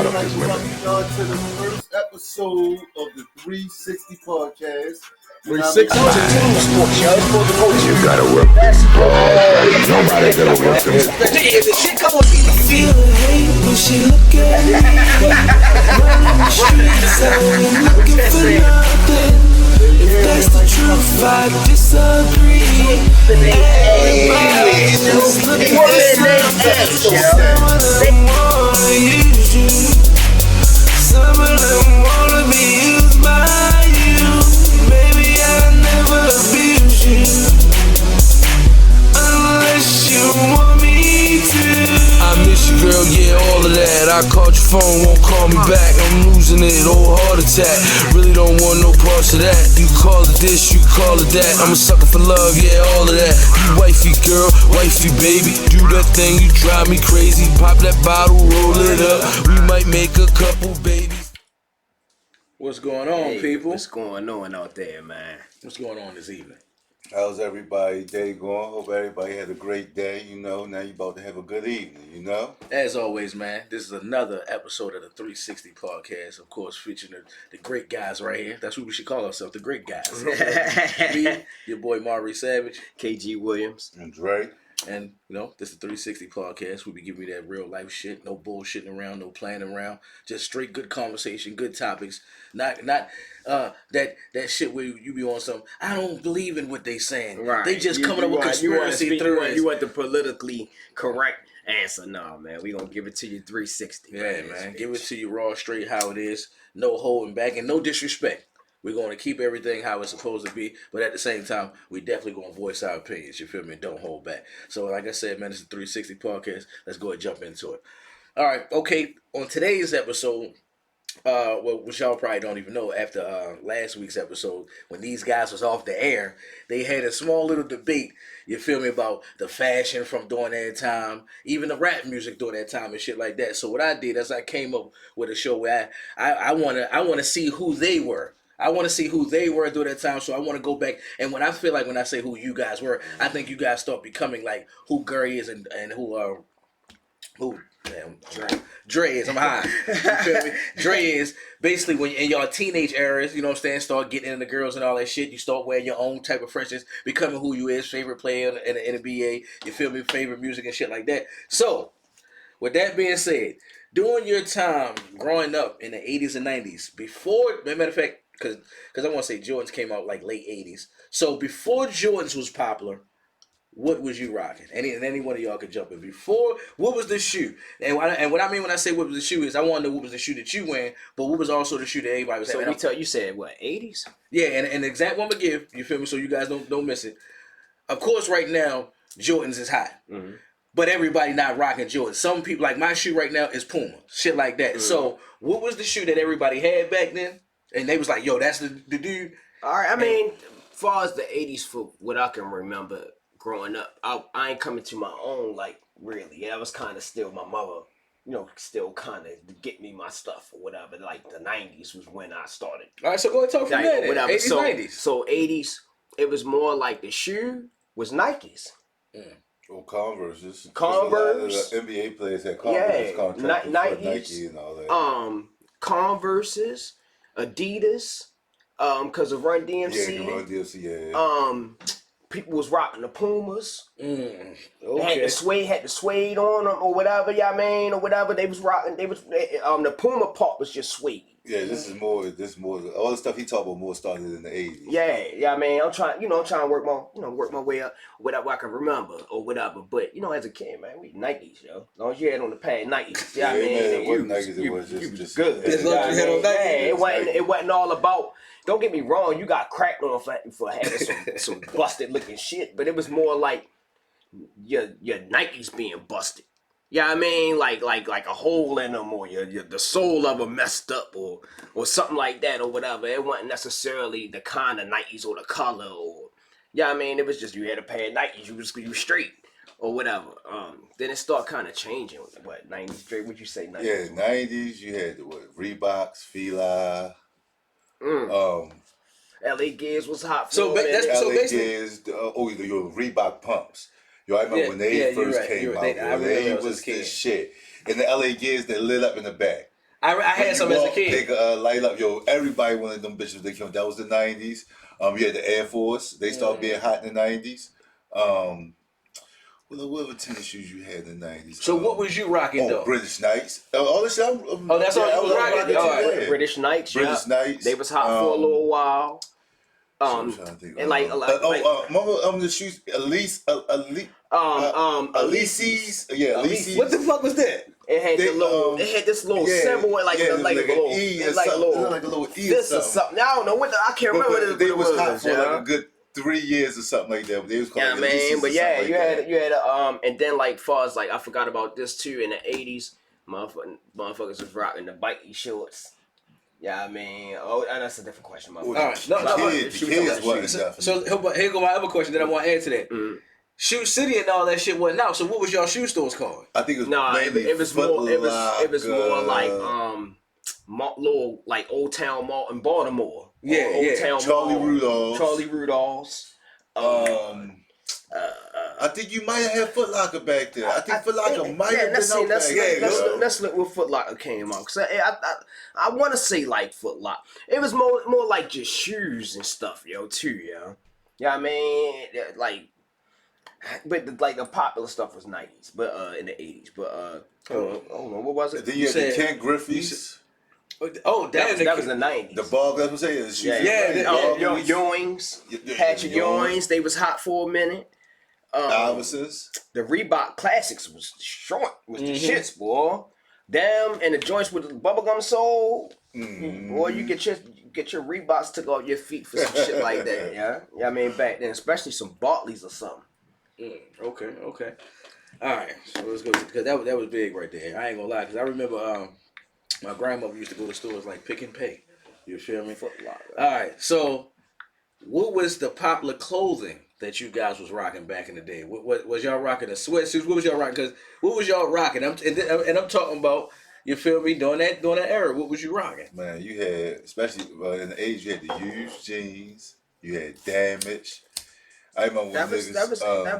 product is limited. Welcome y'all to the first episode of the 360 podcast. 360 You gotta work this hard. Nobody's ever worked them. Feel the hate when she look at me. Running the streets, I ain't looking for nothing. If that's the truth, I disagree. Everybody's just looking for something. Some of them wanna use you. Some of them wanna be used by you. Maybe I never abuse you unless you want me to. I miss you, girl, yeah, all of that. I called your phone, won't call me back. I'm losing it, old heart attack. Really don't want no parts of that. You call it this, you call it that. I'm a sucker for love, yeah, all of that. You wifey, girl, wifey, baby. Do that thing, you drive me crazy. Pop that bottle, roll it up. We might make a couple babies. What's going on, people? What's going on out there, man? What's going on this evening? How's everybody's day going? Hope everybody had a great day. Now you about to have a good evening, As always, man, this is another episode of the 360 podcast, of course, featuring the great guys right here. That's what we should call ourselves, the great guys. Me, your boy Maury Savage, KG Williams, and Dre. and this is the 360 podcast. We be giving you that real life shit, no bullshitting around, no playing around, just straight good conversation, good topics. Not that shit where you be on some. I don't believe in what they saying. right? They just coming up with conspiracy theories. You want the politically correct answer? No, man. We gonna give it to you 360. Yeah, man. Give it to you raw, straight, how it is. No holding back and no disrespect. We're going to keep everything how it's supposed to be, but at the same time, we definitely going to voice our opinions, you feel me? Don't hold back. So like I said, man, it's a 360 podcast. Let's go and jump into it. All right, okay. On today's episode, which y'all probably don't even know, after last week's episode, when these guys was off the air, they had a small little debate, you feel me, about the fashion from during that time, even the rap music during that time and shit like that. So what I did is I came up with a show where I want to see who they were. I want to see who they were during that time, so I want to go back. And when I feel like when I say who you guys were, I think you guys start becoming like who Gary is and who Dre is. I'm high. You feel me? Dre is basically when in your teenage eras, you know what I'm saying, start getting into the girls and all that shit. You start wearing your own type of freshness, becoming who you is, favorite player in the NBA, you feel me, favorite music and shit like that. So, with that being said, during your time growing up in the 80s and 90s, before, matter of fact, because I want to say Jordans came out like late 80s. So before Jordans was popular, what was you rocking? Any one of y'all could jump in. Before, what was the shoe? And what I mean when I say what was the shoe is I want to know what was the shoe that you wearing, but what was also the shoe that everybody was having. So you said what, 80s? Yeah, and the exact one I'm gonna give, you feel me, so you guys don't miss it. Of course, right now, Jordans is hot. Mm-hmm. But everybody not rocking Jordans. Some people, like my shoe right now is Puma. Shit like that. Mm-hmm. So what was the shoe that everybody had back then? And they was like, yo, that's the dude. All right, I mean, as far as the 80s, for what I can remember growing up, I ain't coming to my own, like, really. Yeah, I was kind of still my mother, still kind of get me my stuff or whatever. Like, the 90s was when I started. All right, so go and talk from there, 80s, 90s. So 80s, it was more like the shoe was Nikes. Mm. Well, Converse. Converse. The NBA players had Converse contracts Nike and all that. Converses. Adidas, because of Run DMC. Yeah, Run DMC, yeah. People was rocking the Pumas. Okay. Had the suede on them or whatever, or whatever they was rocking. The Puma part was just suede. Yeah, this is more. All the stuff he talked about more started in the 80s. Yeah. I'm trying to work my way up, whatever I can remember or whatever. But as a kid, man, we Nikes, yo. As long as you had on the pad Nikes, it was just good. As long as you had on Nikes, it wasn't all about. Don't get me wrong, you got cracked on for having some busted looking shit, but it was more like your Nikes being busted. Yeah, like a hole in them, or the sole of them messed up, or something like that, or whatever. It wasn't necessarily the kind of Nikes or the color, or it was just you had a pair of Nikes, you was straight, or whatever. Then it started kind of changing. What 90s? Straight? What you say? 90s? Yeah, 90s. You had Reeboks, Fila. LA Gears was hot. So Gears. Your Reebok pumps. Yo, I remember when they first came out. They was the shit. And the LA Gears, they lit up in the back. I had some as a kid. They could light up. Yo, everybody wanted them bitches. They came. That was the 90s. You had the Air Force. They started being hot in the 90s. What other tennis shoes you had in the 90s? So what was you rocking though? British Knights. All this shit. That's all you was rocking? Yeah. British Knights. British Knights. They was hot for a little while. I'm trying to think. And like remember the shoes? Elysees. Yeah, Elysees. What the fuck was that? It had it had this little symbol, like a little E, like a little E this or something. I don't know what I can't remember. But they was hot for like a good 3 years or something like that. But they was called Elysees. But yeah, you had and then like far as like I forgot about this too in the 80s, motherfuckers was rocking the bikie shorts. Yeah, I mean, that's a different question. All right, the kids wasn't. So here go my other question that I want to add to that. Mm-hmm. Shoe City and all that shit wasn't out. So what was y'all shoe stores called? I think it was it was more like little like Old Town Mall in Baltimore. Old Town Charlie Mall. Rudolph's. I think you might have had Foot Locker back there. I think Foot Locker might have been out back there. Let's look what Foot Locker came out. Cause I want to say like Foot Locker. It was more like just shoes and stuff, too, yo. Yeah, I mean, like, but the popular stuff was 90s, but in the 80s. But hold on, what was it? Then you had the Ken Griffey's. Oh, that was the 90s. The ball, that's what I'm saying. Ewings. Patrick Ewings, they was hot for a minute. Iversons. The Reebok Classics was short, was the shits, boy. Them and the joints with the bubblegum sole. Boy, you get your Reeboks took off your feet for some shit like that, yeah? Yeah, I mean, back then, especially some Bartleys or something. Okay. All right, so let's go, because that was big right there. I ain't gonna lie, because I remember my grandmother used to go to stores like Pick and Pay. You feel me? All right, so what was the popular clothing that you guys was rocking back in the day? What was y'all rocking? The sweatsuits? What was y'all rocking? Because what was y'all rocking? I'm talking about, you feel me, during that era. What was you rocking? Man, you had, especially in the 80s, you had the used jeans. You had Damage. I remember that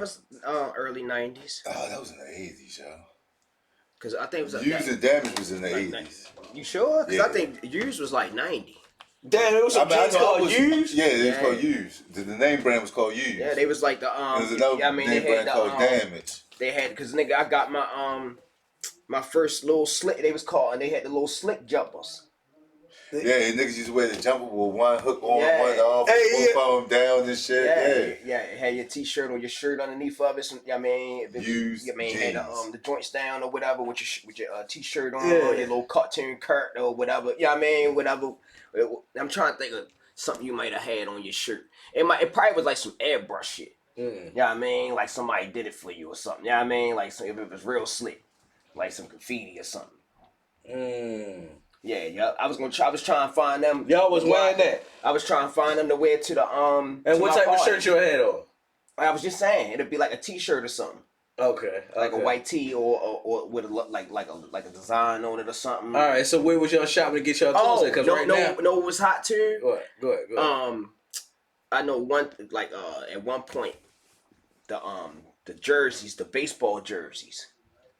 was early 90s. Oh, that was in the 80s, yo. Because I think it was used and Damage was in the 80s. You sure? Because I think used was like 90. Damn, it was some jeans called Used? Yeah, it was called Used. The name brand was called Used. Yeah, they was like the There's another name brand called Damage. They had, because nigga, I got my first little slick, they was called, and they had the little slick jumpers. Yeah, and niggas used to wear the jumper with one hook on, one off, both of them down and shit. Yeah, it had your t-shirt or your shirt underneath of it. So, I mean, used had the joints down or whatever with your t-shirt on, or your little cartoon Kurt or whatever. Yeah, I mean, whatever. I'm trying to think of something you might have had on your shirt. It probably was like some airbrush shit. Yeah, I mean, like somebody did it for you or something. Yeah, I mean, like if it was real slick, like some graffiti or something. Yeah. I was trying to find them. Y'all was wearing that. I was trying to find them to wear to the And what type of shirt you had on? I was just saying it'd be like a t-shirt or something. Okay. Like a white tee or with a like a design on it or something. All right. So where was y'all shopping to get y'all clothes at? Because no, it was hot too. Go ahead. I know at one point the jerseys, the baseball jerseys.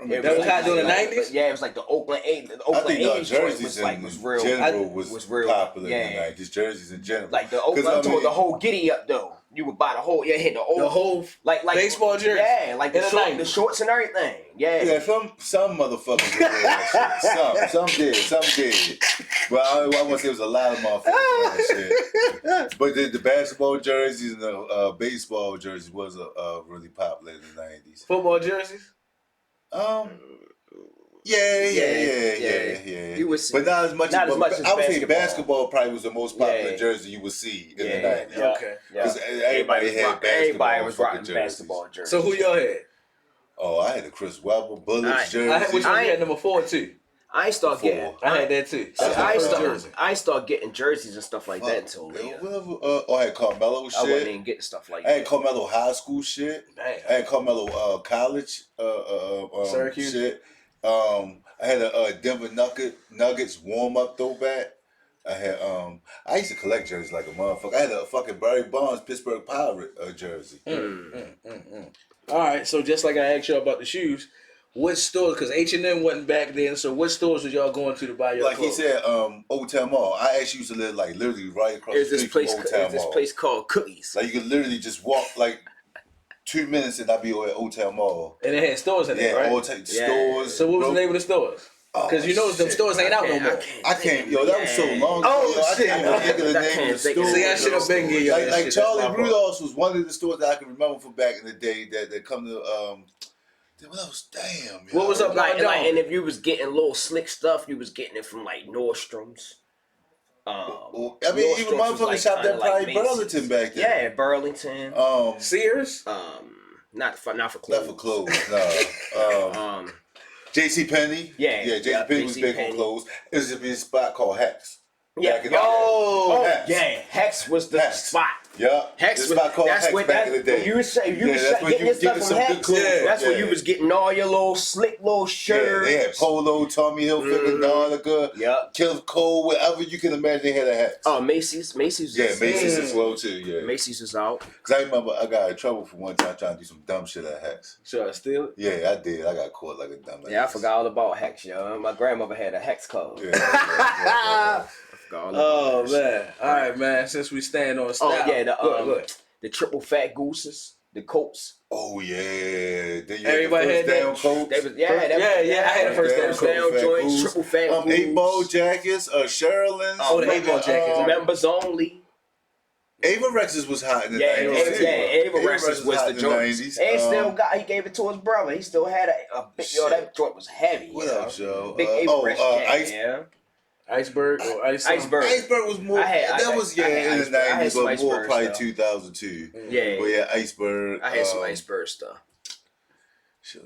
That was hot during the 90s? Yeah, it was like the Oakland 8. The Oakland 8 jerseys was real. General was real popular in the 90s. Jerseys in general. Like the Oakland, the whole giddy up though. You would buy the whole, the whole like baseball jersey. Yeah, like the shorts and everything. Yeah, some motherfuckers did that shit. Some did. But I want to say it was a lot of motherfuckers doing that shit. But the basketball jerseys and the baseball jerseys was really popular in the 90s. Football jerseys? Yeah. You would see, but not as much as I would say basketball probably was the most popular jersey you would see in the 90s. Okay. Because everybody had basketball. Everybody was rocking basketball jerseys. So who y'all had? Oh, I had the Chris Webber Bullets jersey. I had number 4 too. I ain't start getting. I had that too. I ain't start getting jerseys and stuff like that until later. I had Carmelo shit. I wasn't even getting stuff like that. I had Carmelo high school shit. Damn. I had Carmelo college Syracuse shit. I had a Denver Nuggets warm up throwback. I used to collect jerseys like a motherfucker. I had a fucking Barry Bonds Pittsburgh Pirate jersey. All right, so just like I asked you about the shoes, what stores? Because H&M wasn't back then. So what stores was y'all going to buy your Like he clothes? said, Old Town Mall. I actually used to live like literally right across There's the this street place. from Old Town There's this Mall. place called Cookies. Like you could literally just walk like 2 minutes and I'd be at Old Town Mall. And it had stores in Yeah, there, right? all types of Yeah. stores. So what was bro. the name of the stores? Because you know them shit. stores ain't out no more. I can't, yo, that was so long ago. Oh, yo, I shit. can't even think of the I name can't of the think of store. See, I should have been getting y'all that Like shit. Charlie That's my fault. Rudolph's was one of the stores that I can remember from back in the day that come to what else? Damn. Yo. What was up, And if you was getting little slick stuff, you was getting it from like Nordstrom's. I mean, even Nordstrom's was, motherfuckers shopped at probably Macy's. Burlington back then. Yeah, Burlington. Sears? Not for Not clothes. for clothes, no. J.C. Penney. Yeah, J.C. yeah, Penney was J.C. big on Penney. clothes. It was just a spot called Hex. Yeah. Back in the Oh, day. Hex. yeah. Hex was the Hex. spot. Yeah. Hex This was spot called that's Hex what back in the day. You was saying you was that's when getting you your stuff getting from some Hex. good clothes. That's when Yeah. you was getting all your little slick little Yeah, shirts. they had Polo, Tommy Hilfiger, Nautica, Yep. Killer Cole, whatever you can imagine, they had a Hex. Oh, Macy's. Macy's. Yeah, was- Macy's as well too. Yeah, Macy's was out. because I remember I got in trouble for one time trying to do some dumb shit at Hex. Should I steal it? Yeah, I did. I got caught like a dumbass. Yeah, I forgot all about Hex, yo. My grandmother had a Hex code. Yeah, I forgot all about Oh, that shit. man. All right, man. Since we stand on style. Oh yeah, Look. the triple fat gooses, the coats. Oh yeah, then you Everybody had the had first that. down coat. They was Yeah, I had a first down first coat, down fat joints, goose. triple fat goose. 8-ball jackets, Sherilyn's. Oh, the 8-ball jackets. Members only. Ava Rex's was hot in the Yeah, 90s. Ava Rex's was hot the in the joint. 90s. And still he gave it to his brother. He still had a big, yo, that joint was heavy. What yo. else, yo? Big Ava Rex jacket, Ice. yeah. Iceberg or Ice? Iceberg. Iceberg was more. I had in the Iceberg. I had 90s, some but more Icebergs, probably though. 2002. Yeah. But yeah, Iceberg. I had some Iceberg stuff. Shit,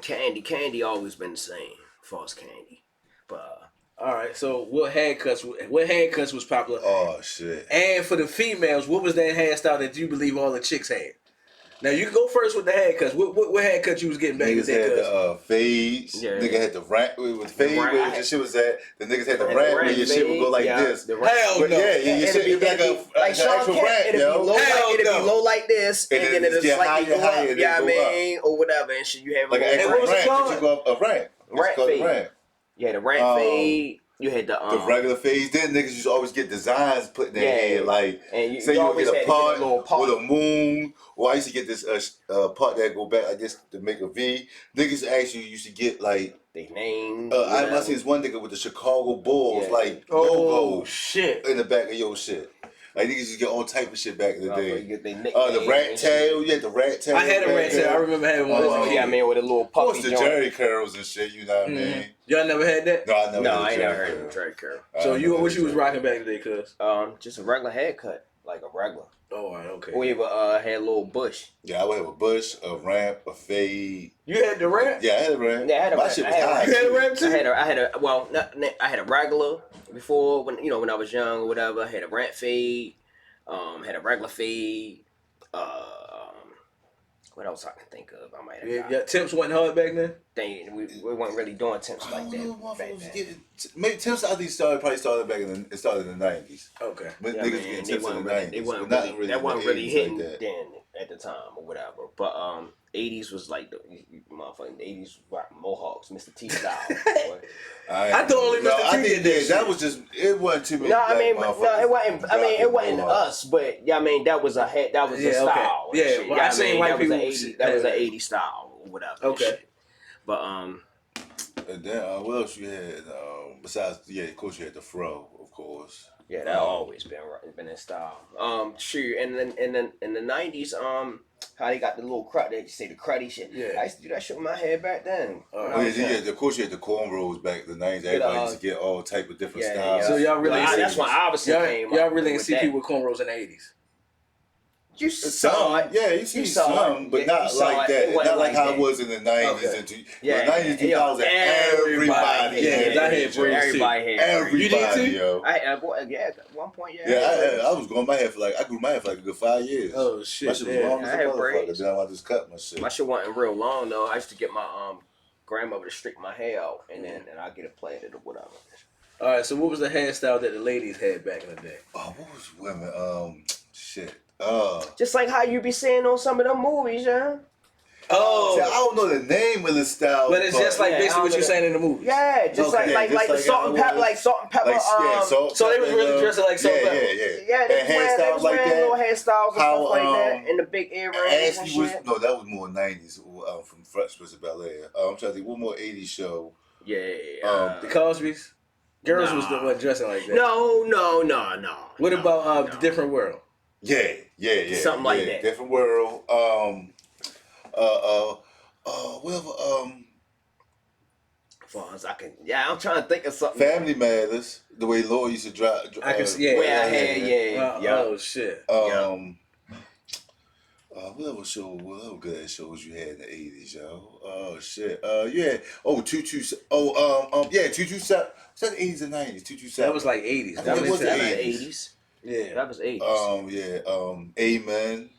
Candy always been the same. False candy. But All right. So what haircuts was popular? Oh shit. And for the females, what was that hairstyle that you believe all the chicks had? Now you can go first with the haircuts. What haircut you was getting back in the Niggas day? had cuz? the fades. Yeah. Nigga had the rant with fade rant. where the shit was at. The niggas had the And the rant where rant your shit would go like fade, yeah, this. the rant. Hell But no. yeah, it'd your shit be would be like like an Sean actual Kemp. rant, It'd be yo. low Hell it'd no. be low like this, And and then then it'll it's get slightly higher, go higher, up. then Yeah, I go mean, or whatever. And shit, you have Like an a actual little was it rant, called? but you go up a rant. It's Rant called a fade. rant. You had the rant fade. You had The regular fades. Then niggas used to always get designs put in their Yeah. head. Like, And you say you would always get a had to get a part little part. with a moon. Or I used to get this part that go back like this to make a V. Niggas actually used to get like, they name. I must say this one nigga with the Chicago Bulls, Yeah. like, Oh logo shit! in the back of your shit. Like, niggas used to get all type of shit back in the day. Get their The nicknames rat and shit. tail. You had the rat tail. I had a back rat tail. there. I remember having one. Oh, as a Yeah, I kid. mean, with a little Of course, puppy the joint. Jerry curls and shit, you know what I mean? Y'all never had that? No, I never No, had I ain't Jerry never heard curl. of Jerry curl. So I you never what had you was Jerry rocking back in the day, cuz? Just a regular haircut, like a regular. Oh, all right, okay. We had a little bush. Yeah, I would have a bush, a ramp, a fade. You had the rap? Yeah, I had a ramp. Yeah, I had a My ramp. shit was I had a high. You had a too. rap too? I had a regular before when I was young or whatever. I had a rant fade, had a regular fade. What else I can think of? I might have. Yeah, temps wasn't hard back then. We weren't really doing temps I like don't know, that. back motherfuckers then. getting. Maybe Tim's I think probably started back in it started in the 90s. Okay. But Yeah, niggas man, getting they tips wasn't in the really, 90s. they wasn't but not really, that in wasn't the really 80s hitting like that. then at the time or whatever. But 80s was like the motherfucking 80s rock Mohawks, Mr. T style. boy. I thought only Mr. I T think did that that shit. was just it wasn't too many. No, I black mean, but no, it wasn't. I mean, it rocking wasn't Mohawks. us, but yeah, I mean, that was a Yeah, style. okay. and Yeah, shit. well, I I seen mean, white that was an people 80s. shit. That was an 80s style or whatever. and Okay. shit. But And then what else you had? Besides, yeah, of course you had the fro, of course. yeah, that always been in style. Sure, and then in the 90s, how they got the little crud, they say the cruddy shit. Yeah. I used to do that shit with my hair back then. when I Oh, was yeah, young. of course you had the cornrows back in the 90s. Everybody used to get all type of different Yeah, styles. yeah. So y'all really Well, ain't that's see- when Iverson came Y'all up really ain't with see that. people with cornrows in the 80s. You saw it. Yeah, you see saw some, it. but Yeah, not you saw like it. It that. wasn't Not like how that. it was in the 90s Okay. and Yeah, the 90s, yeah, 2000s. Everybody Yeah, had I had braids, yo. braids. Everybody had. Everybody, You did too? yo. At one point, yeah. Yeah, I was growing my hair for I grew my hair for like a good 5 years. Oh My shit! shit was Yeah. long as I a had motherfucker. braids. Then I just cut my shit. My shit wasn't real long though. I used to get my grandmother to straighten my hair out, and then I get it plaited or whatever. All right. So what was the hairstyle that the ladies had back in the day? Oh, what was women? Shit. Just like how you be seeing on some of them movies, yeah. Oh. See, I don't know the name of the style, But it's just like Yeah, basically I what you're don't saying in the movie. Yeah, just Okay. like just the like salt and how it pepper, was. like salt and pepper. salt, so they was pepper, really dressing like Salt and Pepper. Yeah, and hairstyles like that. little hairstyles and How, stuff like that, and the big earrings and Ashley was shit. no, that was more '90s from Fresh Prince of Bel Air. I'm trying to think, one more '80s show. Yeah. The Cosby's. Girls was the Nah. one dressing like that. No. What no, about no. The Different World? Yeah. Something like that. Different World. Whatever. Far as I can, I'm trying to think of something. Family Matters. The way Laura used to drive. I can see. Yeah. Where I had, Oh shit. What good ass shows you had in the '80s, yo? Oh shit. Yeah. Oh, 227. Oh, yeah, 227. Was that the '80s and '90s? 227. That was like 80s. I That think it was was the 80s. Yeah. That was 80s. Yeah. Amen.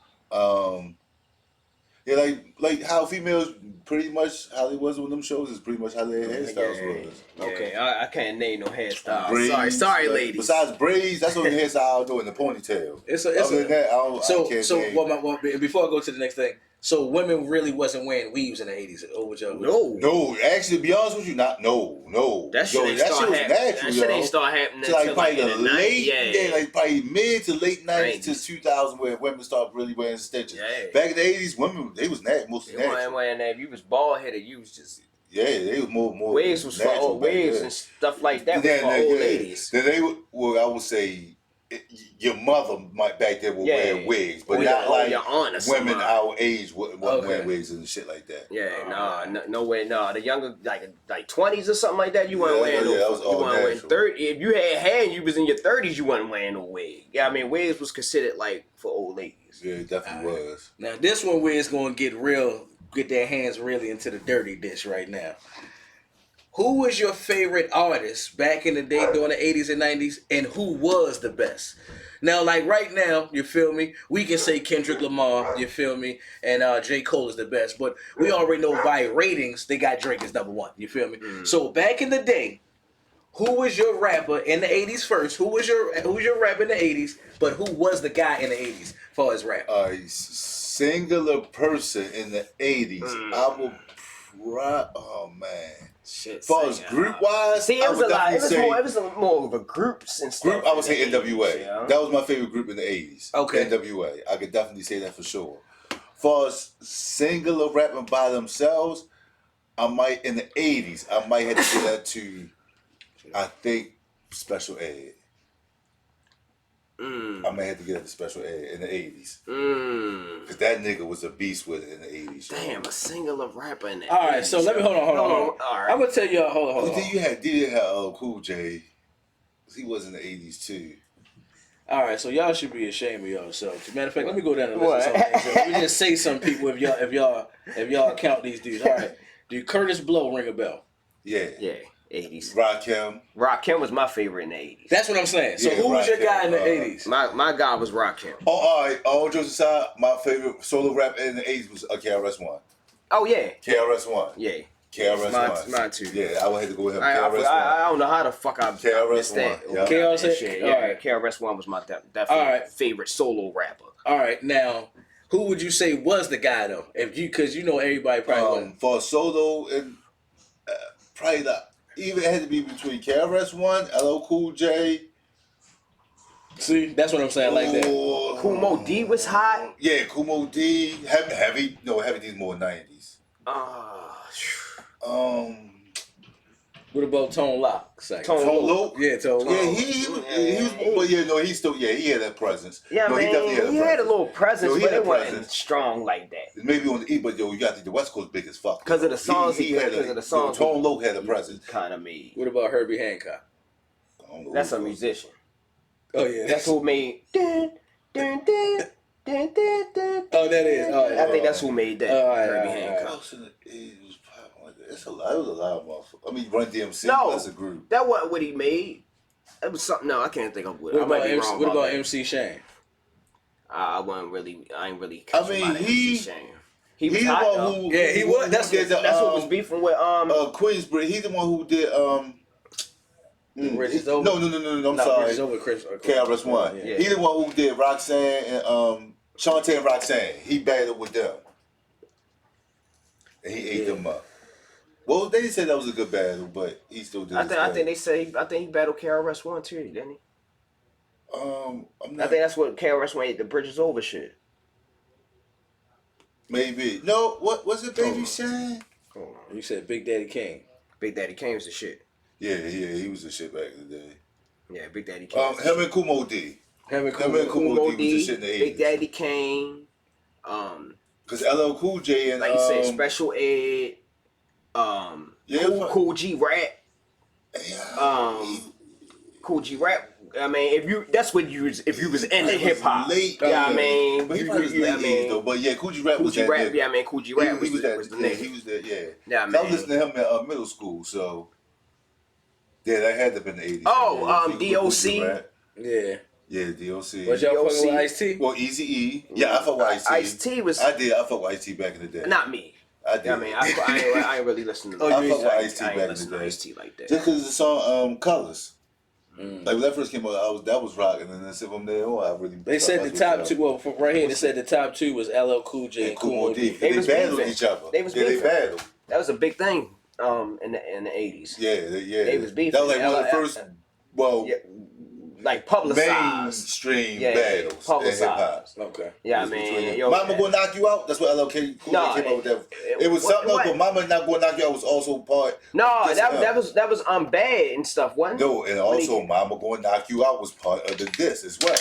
Yeah, like how females pretty much how they was with them shows is pretty much how their hairstyles was. Okay, I can't name no hairstyles. Braids, Sorry, like, ladies. Besides braids, that's the only hairstyle I do in the ponytail. Other than that, I can't. Before I go to the next thing, so women really wasn't wearing weaves in the 80s. Or what y'all? No, actually, to be honest with you, no. That shit ain't that start shit was happening. natural, That shit yo. ain't start happening So like until probably like the in the late, like probably mid to late 90s to 90s. 2000 where women started really wearing stitches. Yeah. Back in the 80s, women they was mostly You weren't natural. wearing that. If you was bald headed, you was just Yeah, they was more wigs was for natural old back wigs then. and stuff like that was for old ladies. Then they would, well, I would say your mother might back then would wear wigs, but Or not your- like your aunt or women somebody. our age wouldn't Okay. wear wigs and shit like that. Yeah, no way, no. The younger, like 20s or something like that, you weren't Yeah, wearing yeah, that no. was You all weren't wearing natural. 30. If you had hair and you was in your 30s, you weren't wearing no wig. Yeah, I mean, wigs was considered like for old ladies. Yeah, it definitely was. Now this one where it's gonna get their hands really into the dirty dish right now. Who was your favorite artist back in the day during the 80s and 90s, and who was the best? Now, like right now, you feel me? We can say Kendrick Lamar, you feel me? And J. Cole is the best, but we already know by ratings, they got Drake as number one, you feel me? So back in the day, who was your rapper in the 80s first? Who was your rapper in the 80s, but who was the guy in the 80s for his rap? A singular person in the 80s, I would oh man. Shit. As far as group wise, See, it I was would a lot. It definitely was say more of a groups and stuff. group, I would say in the 80s, NWA. yeah. That was my favorite group in the 80s. Okay. NWA. I could definitely say that for sure. As far as singular rapping by themselves, in the 80s, I might have to give that to, I think, Special Ed. I may have to get that to Special Ed in the 80s. Because that nigga was a beast with it in the 80s. Damn, a singular rapper in the All right, so let me hold on. All right. I'm gonna tell y'all. Hold on. Then you had Cool J. He was in the 80s too. All right, so y'all should be ashamed of yourselves. Matter of fact, let me go down and list some names. Let me just say some people if y'all count these dudes. All right, do Curtis Blow ring a bell? Yeah. Yeah, 80s. Rakim. Rakim was my favorite in the 80s. That's what I'm saying. So Yeah, who was your Rakim, guy in the 80s? My guy was Rakim. Oh, all right. All jokes aside, my favorite solo rap in the 80s was KRS-One. Oh yeah. KRS-One. Yeah. KRS-One. Mine too. Yeah, I would have to go with him. I KRS-One. don't know how the fuck I missed that. KRS-One, yeah. KRS-One? That shit. Yeah, All right. KRS-One was my definitely All right. favorite solo rapper. All right, now who would you say was the guy though? Because you know everybody probably wouldn't. For solo, and probably either it had to be between KRS-One, LL Cool J. See, that's what I'm saying, like that. or- Kumo D was hot. Yeah, Kumo D. Heavy D's more 90s. What about Tone Loc? Tone Tone Loc? Yeah, Tone Loc. Yeah, he was, but yeah, no, he had that presence. Yeah, no, man, definitely he had a little presence, No, he but had it wasn't presence. strong like that. Maybe on the E, but yo, you got to think the West Coast big as fuck. 'Cause of the songs he- had 'cause of the songs Tone he- Loc had a presence. Kind of made. What about Herbie Hancock? I don't know That's who a it was. musician. Oh yeah, That's who made. Dun, dun, dun, dun, dun, dun, Oh, that is. Oh, yeah. I think that's who made that. All right, Herbie all right, Hancock. Who else in the 80s was popping like that? It's a lot. It was a lot of motherfuckers. I mean, Run DMC. No, That's a group. that wasn't what he made. That was something. No, I can't think of what. What I might about be MC, wrong what about that. MC Shane? I wasn't really. I ain't really. I mean, he was the hot, one though. who. Yeah, he was. That's did the, That's what was beefing with Queensbridge. He's the one who did Regis Over? No. I'm sorry. Regis Over Chris. KRS-One. Yeah. He the one who did Roxanne and Shantae and Roxanne. He battled with them. and he ate them up. Well, they said that was a good battle, but he still did. I think he battled KRS-One too, didn't he? I'm I not. think that's what KRS-One ate the Bridges Over shit. Maybe no. What was it, Baby Shine? You said Big Daddy Kane. Big Daddy Kane was the shit. Yeah, he was the shit back in the day. Yeah, Big Daddy Kane. Him and Kumo D. Him and Kumo Kumo D was the D, shit in the 80s. Big Daddy Kane. Because LL Cool J and Like you said, Special Ed. Yeah, Cool G Rap. Cool G Rap. I mean, if you was into hip hop, late. yeah, I mean, but he probably was late '80s though. But yeah, Cool G Rap was that nigga. Yeah, I mean, Cool G Rap was the nigga. He was that. Yeah. Yeah, I man. was listening to him in middle school, so yeah, that had to have been the '80s. Oh, Yeah, Cool G DOC. Rap. Yeah. Yeah, DOC. Was y'all DOC. fucking with Ice-T? Well, Easy E. Yeah, I fuck with Ice-T. Ice-T was I did. I fuck with Ice-T back in the day. not me. I did. Yeah, I mean, I ain't really listening to. I fuck with I Ice-T ain't back in listen the to day. Ice-T like that. Just because the song Colors. Like when that first came out, that was rocking, and then from there on, I really. They said the top two. Well, from right here, they said the top two was LL Cool J and Kumo D. They was battled beefing. each other. They was They beefing. battled. That was a big thing in the 80s. Yeah. They was beefing. That was like one of the first, Yeah, like publicized. mainstream Yeah, battles in publicized. hip hop. Okay. Yeah, I It was mean, between- yo, Mama Gonna Knock You Out. That's what LL Cool J came up with that. It was something else, but Mama Not Gonna Knock You Out was also part. No, This that was bad and stuff, wasn't it? No, and also Mama Gonna Knock You Out was part of the diss as well.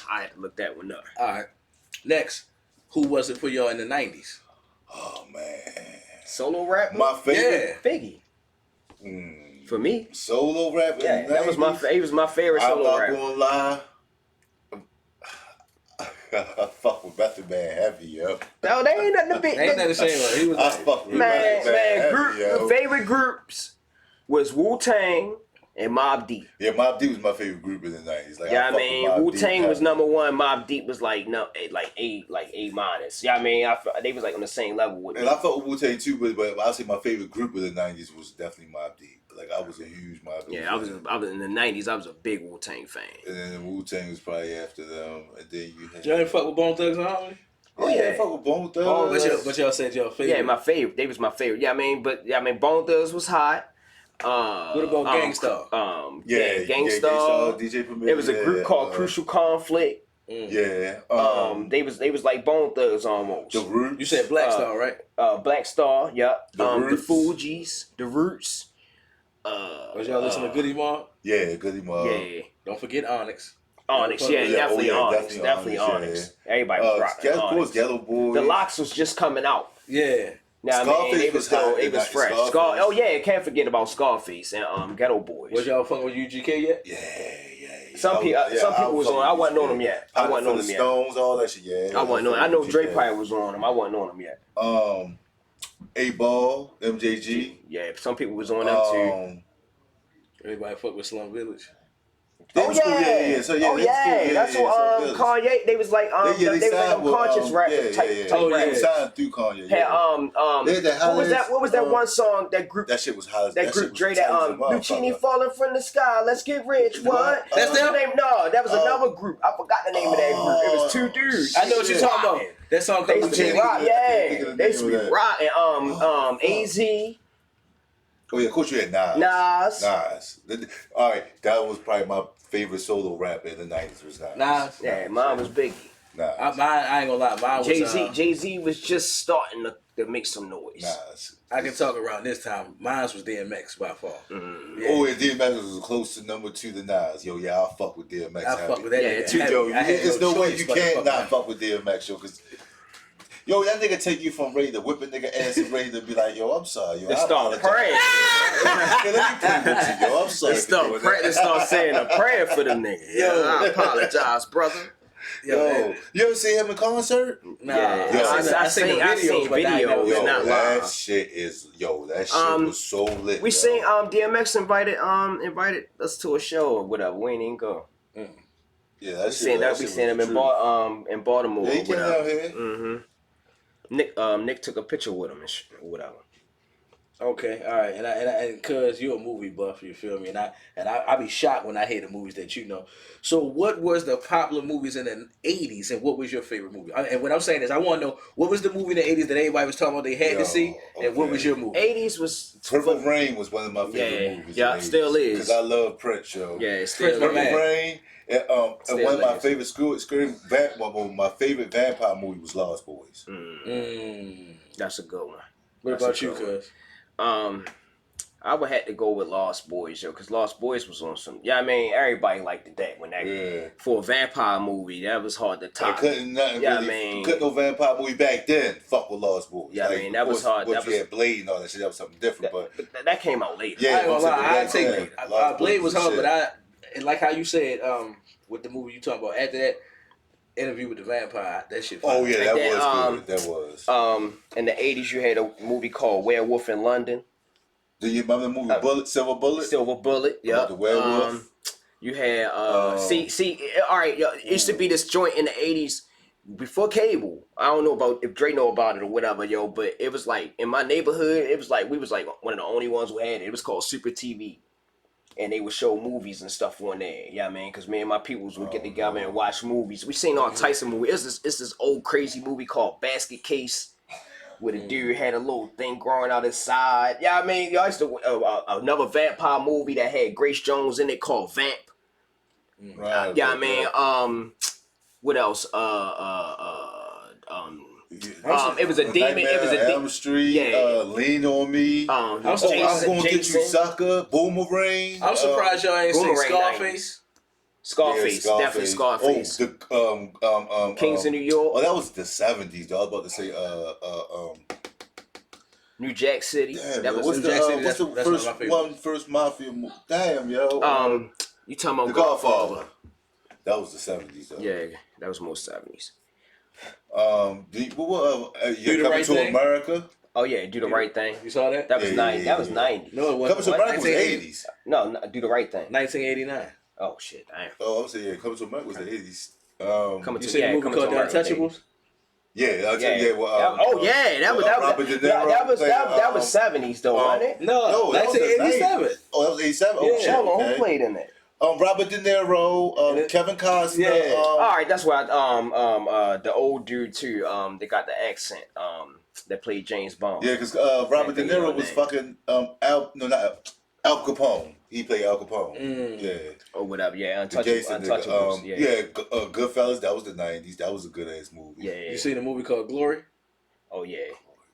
I had to look that one up. All right. Next, who was it for y'all in the 90s? Oh man, Solo rap? my favorite Figgy. For me. solo rap. Yeah, in the that was my 90s? he was my favorite I'm solo not rapper. gonna lie. I fuck with Method Man heavy, yo. No, they ain't nothing to beat. Ain't nothing to say about it. He was I like, fuck with Man, Method Man heavy, group, yo. favorite groups was Wu-Tang and Mobb Deep. Yeah, Mobb Deep was my favorite group in the 90s. Like, Yeah, I fuck with mean, Mobb Wu-Tang Deep was heavy. number one. Mobb Deep was like A minus. Yeah, I mean, they was like on the same level with me. And I fuck with Wu-Tang too, but I'll say my favorite group of the 90s was definitely Mobb Deep. Like, I was a huge Mobb Deep Yeah, fan. I was in the '90s. I was a big Wu-Tang fan. And then Wu-Tang was probably after them. And then you had... y'all ain't fuck with Bone Thugs and Harmony? Oh, yeah, yeah. I fuck with Bone Thugs. But y'all said y'all favorite. Yeah, my favorite. They was my favorite. Yeah, I mean, Bone Thugs was hot. What about Gangstar? Gangstar. DJ Premier. There was a group called Crucial Conflict. Yeah. They was like Bone Thugs almost. The Roots. You said Black Star, right? Black Star, yep. The The Roots. Fugees, the Roots. Was y'all listen to Goody Mob? Yeah, Goody Mob. Yeah. Don't forget Onyx. Onyx, yeah, Yeah, definitely oh, yeah, Onyx. definitely Definitely Onyx, Onyx. Everybody was rocking Of course, Onyx. Ghetto Boys. The Locks was just coming out. Yeah. Now, I Scarface mean, it was hot it in was that- fresh. Scarface. Oh yeah, can't forget about Scarface and Ghetto Boys. Was y'all fucking with UGK yet? Yeah. Some people was on. I wasn't on them yet. I wasn't on them the yet. Stones, all that shit. Yeah. I wasn't on. I know Dre probably was on them. I wasn't on them yet. 8Ball, MJG. Yeah, some people was on them too. Everybody fuck with Slum Village. So Oh yeah, So yeah, that's what Kanye. They was like they was like signed with, conscious rap type Oh, yeah. They rappers. signed through Kanye. Had They had that what was that? hottest, What was that one song? That group. That shit was hot. That shit group was Dre. tight That as a Lucini motherfucker. falling from the sky. Let's get rich. What? That's What's them? the name? No, that was another group. I forgot the name of that group. It was two dudes. I know what you're talking about. Rocking. That song They comes used to with be rock, I can't think yeah. of the They used to name be of that. rocking. AZ, Oh yeah, of course you had Nas. Nas. All right, that was probably my favorite solo rapper in the 90s was Nas. Nas. Yeah, mine was Biggie. Nas. I ain't gonna lie. Mine was Jay Z was just starting to make some noise. Nas. I can talk around this time. Mine was DMX by far. Yeah. Oh, and DMX was close to number 2 to Nas. Yo, yeah, I'll fuck with DMX. I fuck with that. Yeah, nigga too, heavy. Yo, I had there's no way choice you but to can't fuck not with fuck with DMX, yo, because yo, that nigga take you from ready to whip a nigga ass and ready to be like, yo, I'm sorry, yo. They I start apologize. praying. Yeah, let me pray with you, yo. I'm sorry. They for doing that. start saying a prayer for them niggas. Yo. I apologize, brother. Yo, you ever see him in concert? Nah, Yeah, Yo, I seen the I seen videos, but I ain't never videos, Yo, been. not that live. shit is, that shit was so lit. We yo. seen DMX invited us to a show or whatever. We ain't even go. Yeah, We that seen shit. we seen him in Baltimore. Yeah, he or came whatever. out here. Nick took a picture with him and whatever. Okay, all right, and cause you're a movie buff, you feel me, and I be shocked when I hear the movies that you know. So, what was the popular movies in the '80s, and what was your favorite movie? And what I'm saying is, I want to know what was the movie in the '80s that everybody was talking about they had to see, and what was your movie? 80s was Purple Rain was one of my favorite movies. Yeah, still is. Because I love Prince, yo. Yeah, it still Prince, Purple man. Rain. And Still one of my is. favorite my favorite vampire movie was Lost Boys. That's a good one. What That's about a you, good cuz? I would have to go with Lost Boys, yo, because Lost Boys was on some. Yeah, I mean, everybody liked that when that for a vampire movie. That was hard to I top. couldn't nothing Yeah, I really. mean- Couldn't no vampire movie back then. Fuck with Lost Boys. Yeah, I mean, that of was course, hard. Once That you was- had Blade and all that shit, that was something different. But That came out later. yeah, I ain't gonna lie, I back take then, it. Lost Blade Boys was hard, shit. but and like how you said, with the movie you talking about after that Interview with the Vampire, that shit. Oh yeah, that Then, was good. That was. In the 80s, you had a movie called Werewolf in London. Do you remember the movie Silver Bullet? Silver Bullet, yeah. About the werewolf. You had all right, yo, it used to be this joint in the 80s before cable. I don't know about if Dre know about it or whatever, yo, but it was like in my neighborhood, it was like we was like one of the only ones who had it. It was called Super TV. And they would show movies and stuff on there. Yeah, man, because me and my peoples would get together and watch movies. We seen all types of movies. It's this old crazy movie called Basket Case, where the dude had a little thing growing out his side. Yeah, I mean, y'all used to another vampire movie that had Grace Jones in it called Vamp. Right. Yeah, I mean, what else? It was a demon. It was a Elm demon. Street. Yeah. Lean on Me. I'm I'm gonna get you, sucker. Boomerang. I'm surprised y'all ain't seen Boomerang Scarface. Scarface, definitely Scarface. Oh, the Kings of New York. Oh, that was the 70s. Though. I was about to say New Jack City. damn, That yo, was what's New Jack City, the that's one of my favorites. first mafia movie? Damn, yo. you talking about The Godfather? Godfather. That was the 70s. Though. Yeah, that was most 70s. You Do Coming the Right to Thing? America? Oh yeah, Do the Right Thing. You saw that? That was Yeah, 90. yeah, That was yeah. 90. No, it wasn't. Coming to America was 80s. No, Do the Right Thing. 1989. Oh shit, damn. Oh, I'm saying, yeah, Coming to America was the 80s. Coming You to seen the movie Coming to called The America, baby. Untouchables? Yeah, Yeah. well, Robert De Niro that was played, 70s though, wasn't it? No, that was the 1987. 90s. Oh, that was 87? Oh, Yeah. shit, Hold on, who okay. played in it? Robert De Niro, Kevin Costner. Yeah. All right, that's why the old dude too. They got the accent. That played James Bond. Yeah, because Robert De think of Niro your was name. fucking Al Capone. He played Al Capone. Yeah. Or whatever. Yeah, The Jason nigga. Untouchables. Yeah. Goodfellas. That was the 90s. That was a good ass movie. Yeah. You seen a movie called Glory? Oh yeah.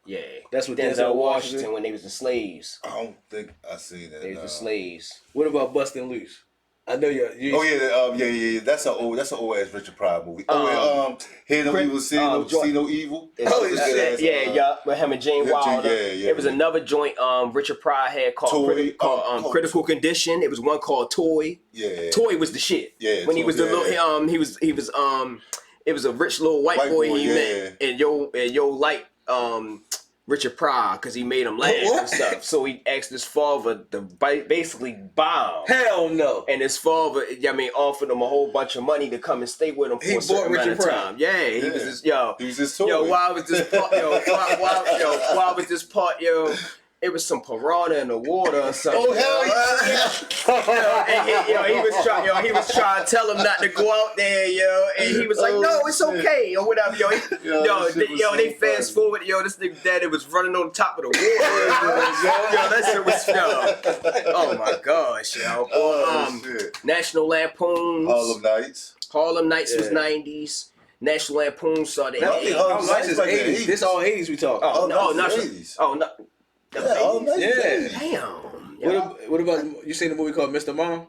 Yeah. That's with Denzel Denzel Washington Washington. when they was the slaves. I don't think I seen that. They was nah. the slaves. What about Bustin' Loose? I know you. Oh yeah. That's an old ass Richard Pryor movie. Hear No Evil, See No Evil. Oh That's a good shit! ass, Yeah, with him and Gene yeah, Wilder. yeah, It was another joint. Richard Pryor had called Toy. Critical Condition. It was one called Toy. Yeah. Toy was the shit. Yeah, when he Toy, was the yeah. little he was it was a rich little white boy he yeah. met, and yo like Richard Pryor because he made him laugh and stuff. So he asked his father to basically bomb. Hell no. And his father, offered him a whole bunch of money to come and stay with him for He a certain bought amount of Richard Pryor. time. Yeah, he was just He was just toy. yo. Why was this part? Why was this part? It was some piranha in the water or something. Oh hell yeah! He was trying to tell him not to go out there, and he was like, "No, it's okay," or whatever, They fast forward, this nigga daddy was running on top of the water, that shit was, oh my gosh, Shit. National Lampoons, Harlem Nights. was 90s. National Lampoon started in I think the 80s. Harlem Nights is like the 80s. 80s. This all 80s we talk. Oh, no, Nights not is 80s. Oh, no. Yeah, Harlem Nights is Yeah. 80s. Damn. What about you seen a movie called Mr. Mom?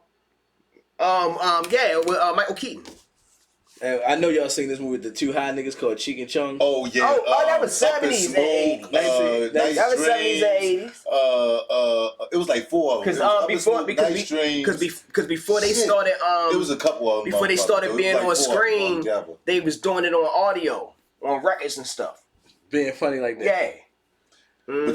With Michael Keaton. I know y'all seen this movie with the two high niggas called Cheek and Chung. Oh yeah. Oh, that was Up in 70s and Smoke, 80s. Nice That was 70s and Dreams. 80s. It was like 4 of them. Because It was Up in Smoke, Nice Dreams. before they Shit. started It was a couple of them. before they started motherfuckers. It was being like on 4 of them screen, altogether. they was doing it on audio, on records and stuff. Being funny like that. Yeah. But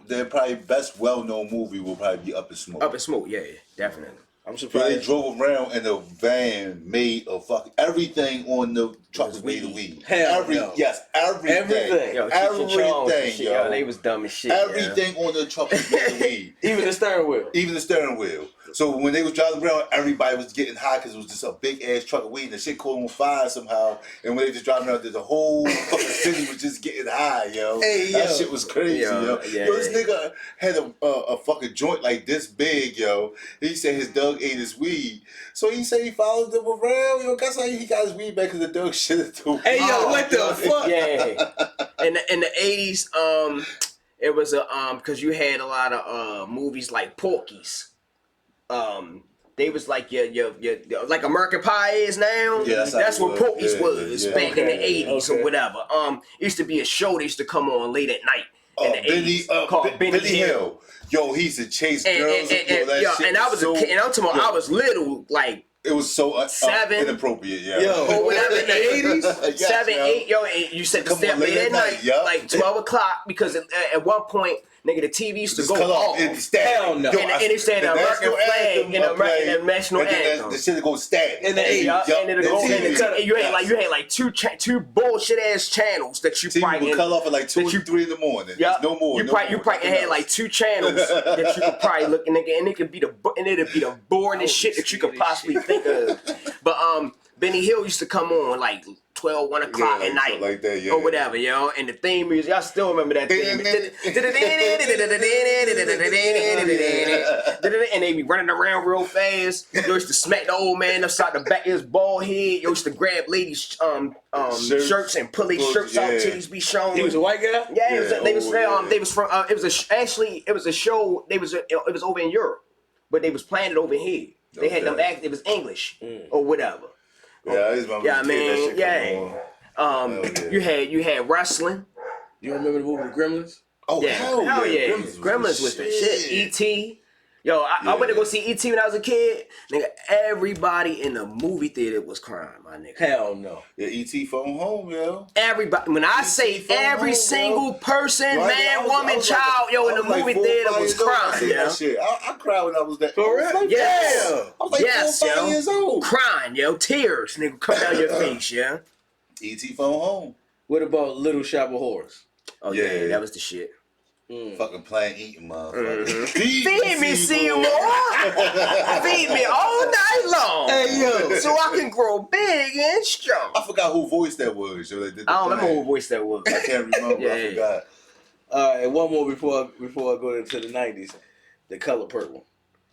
their probably best well-known movie will probably be Up in Smoke. Up in Smoke, yeah, definitely. I'm But they surprised. drove around and the van made a fucking everything on the truck was made of weed. Hell no. Yes, everything. Everything. Yo, Cheech and Chong and Everything, shit, yo, they yo. was dumb as shit. Everything on the truck was made of weed. Even the steering wheel. Even the steering wheel. So when they was driving around, everybody was getting high because it was just a big ass truck of weed and the shit caught on fire somehow. And when they just driving around, the whole fucking city was just getting high, yo. Hey, that yo. shit was crazy, yo. Yeah. Yo, this nigga had a fucking joint like this big, yo. He said his dog ate his weed. So he said he followed them around, yo. Guess how he got his weed back because the dog shit it too. Hey, yo, what the fuck? Yeah. In the 80s, it was a because you had a lot of movies like Porky's. They was like your like American Pie is now. Yeah, that's what Porky's was yeah. back in the 80s or whatever. It used to be a show that used to come on late at night in the 80s called Benny Hill. Yo, he used to chase And, girls. and I was a kid, and I'm talking about I was little, like It was so 7. inappropriate, yeah. Yo, or whatever in the 80s? Yes, 7, yo. 8, yo, and you said to Come stay on, up late late at at night, night, yup. like 12 o'clock, because at one point, nigga, the TV used to Just go cut off. and stab. Hell no. Yo, And it said the American national flag anthem and played, the national and then anthem. The shit go stab. In the 80s. Yeah, and it'll go, and you had like two bullshit ass channels that you TV probably would cut off at like 2 or 3 in the morning. Yeah, No more. You probably nothing had else. like 2 channels that you could probably look, and it could be the boringest shit that you could possibly think of. But Benny Hill used to come on like 12, 1 o'clock Yeah, at night, something like that, yeah. or whatever, yo. And the theme music, I still remember that theme. And they be running around real fast. Yo used to smack the old man upside the back of his bald head. Yo used to grab ladies' shirts and pull their shirts out, yeah. titties be showing. He was a white guy? Yeah, Yeah, it was from yeah. it was a show. It was over in Europe, but they was playing it over here. They had them Okay. act. It was English or whatever. Yeah, I just remember Yeah, I the kid, that mean, shit yeah. come on. You had wrestling. You remember the movie The Gremlins? Oh, Yeah, hell yeah. Gremlins was the shit. E.T. Yo, I went to go see E.T. when I was a kid. Nigga, everybody in the movie theater was crying, my nigga. Hell no. Yeah, E.T. phone home, yo. Everybody, when I say phone every home, single person, Yo, I man, was- woman, I was child, yo, in I the was like movie 4 or theater 5 was years old when I crying, seen yo. that shit. I cried when I was that. For real? I was like, Yes. I was like Yes, 4 or 5 yo. years old. Crying, yo, tears, nigga, come down your face, yeah. E.T. phone home. What about Little Shop of Horrors? Oh yeah, Yeah. that was the shit. Fucking playing eating, motherfucker. Feed me, Seymour. Feed me all night long. Hey, yo. So I can grow big and strong. I forgot who voiced that was. Yo, that did the I don't remember plan. who voice that was. I can't remember. Yeah, I yeah. forgot. All right, and one more before I go into the 90s. The Color Purple.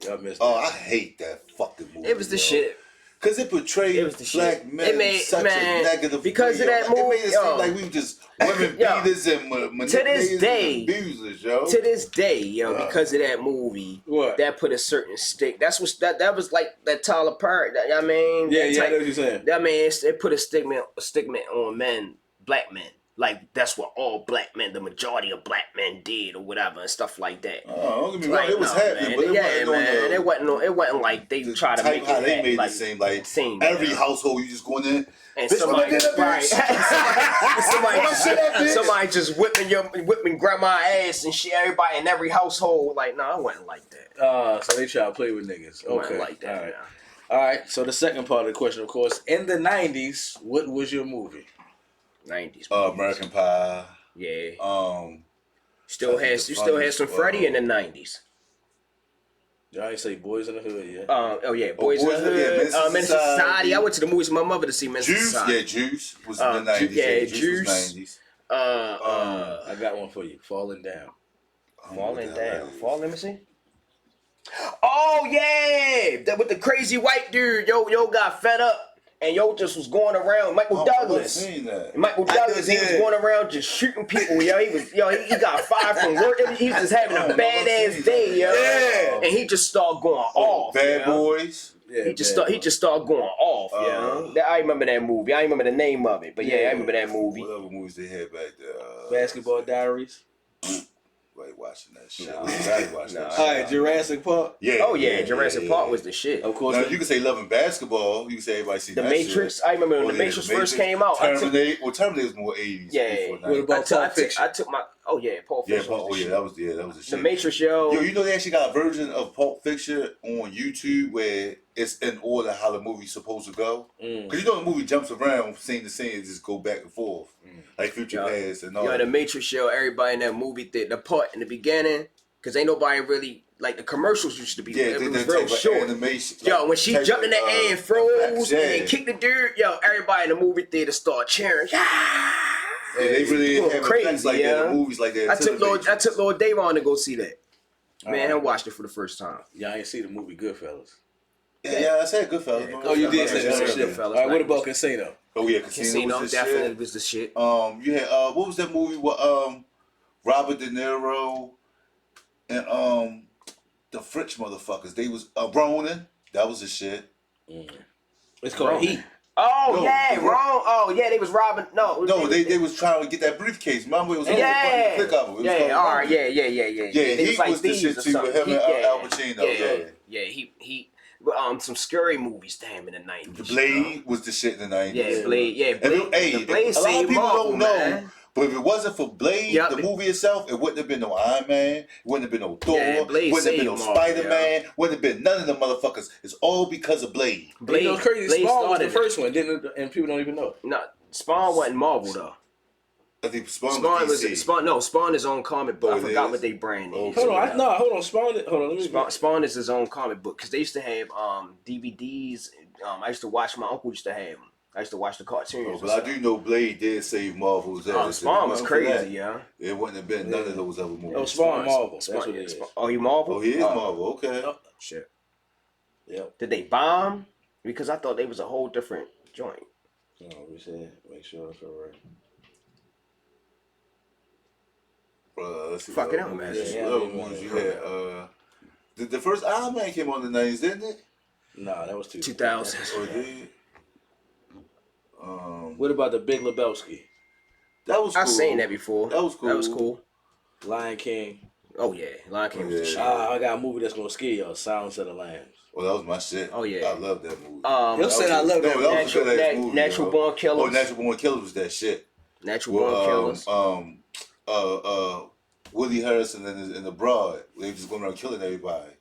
Y'all missed Oh, that. I hate that fucking movie. It was the yo. shit. Cause it portrayed It was the black shit. men It made- in such man, a negative because way, of that yo. It movie, made it yo. seem like we were just women Yo. beaters and manipulators day, and abusers, yo. To this day, yo, because of that movie, What? that put a certain stick. That's what that was like that Tyler Perry. I mean, Yeah, that yeah, I type- know what you're saying. I mean, it put a stigma on men, black men. Like that's what all black men, the majority of black men did, or whatever, and stuff like that. Oh, don't get me Like, wrong, it was no, happening, man. but it Yeah, wasn't man. on It wasn't like they the try to type make how it they act made like it seem like scene, every man. household you just going in. And Bitch, somebody, what I did that, right. bitch? somebody just whipping grandma ass and shit. Everybody in every household, like, no, I wasn't like that. So they try to play with niggas. I wasn't Okay. like that. All right. man. All right. So the second part of the question, of course, in the 90s, what was your movie? 90s. American Pie. Yeah. That's You still had some Freddie in the 90s. Y'all ain't say Boys in the Hood yet. Boys in the Hood. Menace Menace to Society. Society. I went to the movies with my mother to see Menace to Juice, Society. yeah, Juice was in the 90s. yeah, Juice Juice. was 90s. I got one for you. Falling Down. Falling down. Let me see. Oh yeah, that with the crazy white dude. Yo got fed up, and yo just was going around. Michael Douglas. Seen that. Michael Douglas, he was going around just shooting people. Yo, he got fired from work. He was just having a badass day, yo. Yeah. And he just started going off. Bad yo. Boys. Yeah, He just started going off. I remember that movie. I remember the name of it, but yeah, I remember that movie. What other movies they had back there? Basketball Diaries. like watching that shit. Everybody watching that shit. All right, Jurassic Park. Yeah. Oh yeah, Jurassic Park was the shit. Of course. Now, you can say loving basketball. You can say everybody seen The that Matrix. shit. I remember when Oh, the yeah, Matrix first came out. Terminator. Terminator was more 80s. Yeah. before What 90s. about Pulp Fiction? I took my. Oh yeah, Pulp Yeah, Fiction. was the shit. that was the shit. The Matrix, yo. Yo, you know they actually got a version of Pulp Fiction on YouTube where it's in order how the movie's supposed to go. Because you know the movie jumps around scene to scene and just go back and forth. Like Future Past and all Yo, that. the Matrix show, everybody in that movie did the part in the beginning, because ain't nobody really, like the commercials used to be, Yeah, it they was did real type of short. animation. Yo, when she jumped in the air and froze yeah. and kicked the dude, yo, everybody in the movie theater started cheering. Yeah, they really Going have crazy, effects like that yeah. in movies like that. I took Lord Davon to go see that. Man, I watched it for the first time. Y'all ain't see the movie Goodfellas. Yeah, I said Goodfellas. Yeah, Oh, you did say Goodfellas, that shit. Goodfellas, All right, what like- about Casino? Oh yeah, Casino was the definitely shit. was the shit. You had what was that movie with Robert De Niro and the French motherfuckers? They was Ronin. That was the shit. It's called Ronin. Heat. Oh No, yeah, the- wrong. Oh yeah, they was robbing. No, They was trying to get that briefcase. Remember it was Yeah, click of it. It was yeah, called all right, Ronin. yeah. Yeah, They he was the thieves shit or too with something. him and He- Al Pacino. Yeah. He. Some scary movies, damn, in the 90s. The Blade was the shit in the 90s. Yeah, Blade. Yeah, And Blade. hey, the Blade a lot of saved people Marvel, don't know, man. but if it wasn't for Blade, Yep. the movie itself, it wouldn't have been no Iron Man, it wouldn't have been no Thor, Yeah, Blade wouldn't have been no saved Marvel, Spider Man, wouldn't have been none of them motherfuckers. It's all because of Blade. You know, crazy. Blade Spawn was started the it. first one, didn't it? And people don't even know it. No, Spawn wasn't Marvel though. I think Spawn Spawn was was DC. Spawn his own comic book. Oh, I it forgot is? what they brand is. Hold on, hold on. Spawn. Hold on. Let me. Spawn is his own comic book because they used to have DVDs. I used to watch. My uncle used to have them. I used to watch the cartoons. But I do know Blade did save Marvel's ass. Spawn was If it wasn't for that, crazy, yeah. It wouldn't have been none of those other movies. Oh, Spawn Marvel. That's Spawn, what it yeah, is. Spawn. Oh, he Marvel? Oh, he is Marvel. Okay. Oh, Shit. yep. Did they bomb? Because I thought they was a whole different joint. No, we said make sure it's all right. Let's see. Fuck it up, what man. movies- Yeah, what other yeah, ones you yeah. had? The first Iron Man came on in the 90s, didn't it? Nah, that was 2000. Or did it? What about the Big Lebowski, That was cool. I've seen that before. That was cool. That was cool. Lion King? Oh yeah, Lion King was the Yeah. shit. I got a movie that's gonna scare y'all. Silence of the Lambs. Well, that was my shit. Oh, yeah. I love that movie. He'll say I love that. was a Natural- good-ass Nat- movie, Natural yo. Born Killers. Oh, Natural Born Killers was that shit. Natural Born Killers. Woody Harrelson and the broad. They just going around killing everybody.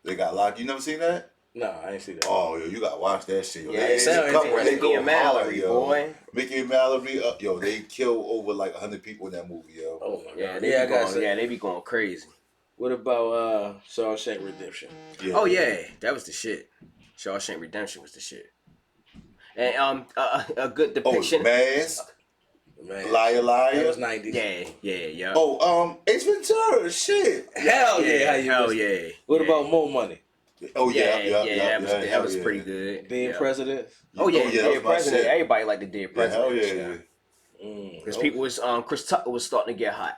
They got locked. You never seen that? Nah, I ain't see that. Oh, yo, you gotta watch that shit. Yo. Yeah, They- it sound they come- interesting. they Mickey go and Mallory, hard, yo. boy. Mickey and Mallory, yo, they kill over like 100 people in that movie, yo. Oh my Yeah, god. they Yeah, I be got going, yeah, they be going crazy. What about Shawshank Redemption? Oh yeah, that was the shit. Shawshank Redemption was the shit. And a good Oh, depiction. Mask, Man, Liar, that was Liar. 90s. Yeah. Oh, Ace Ventura, shit. Hell yeah. How you Hell missed it? yeah. What Yeah. about More Money? Oh yeah, that was pretty good. Being yeah. president? Oh yeah, that dead was my president. shit. Everybody liked the dead Yeah, president. hell yeah. Because people was Chris Tucker was starting to get hot.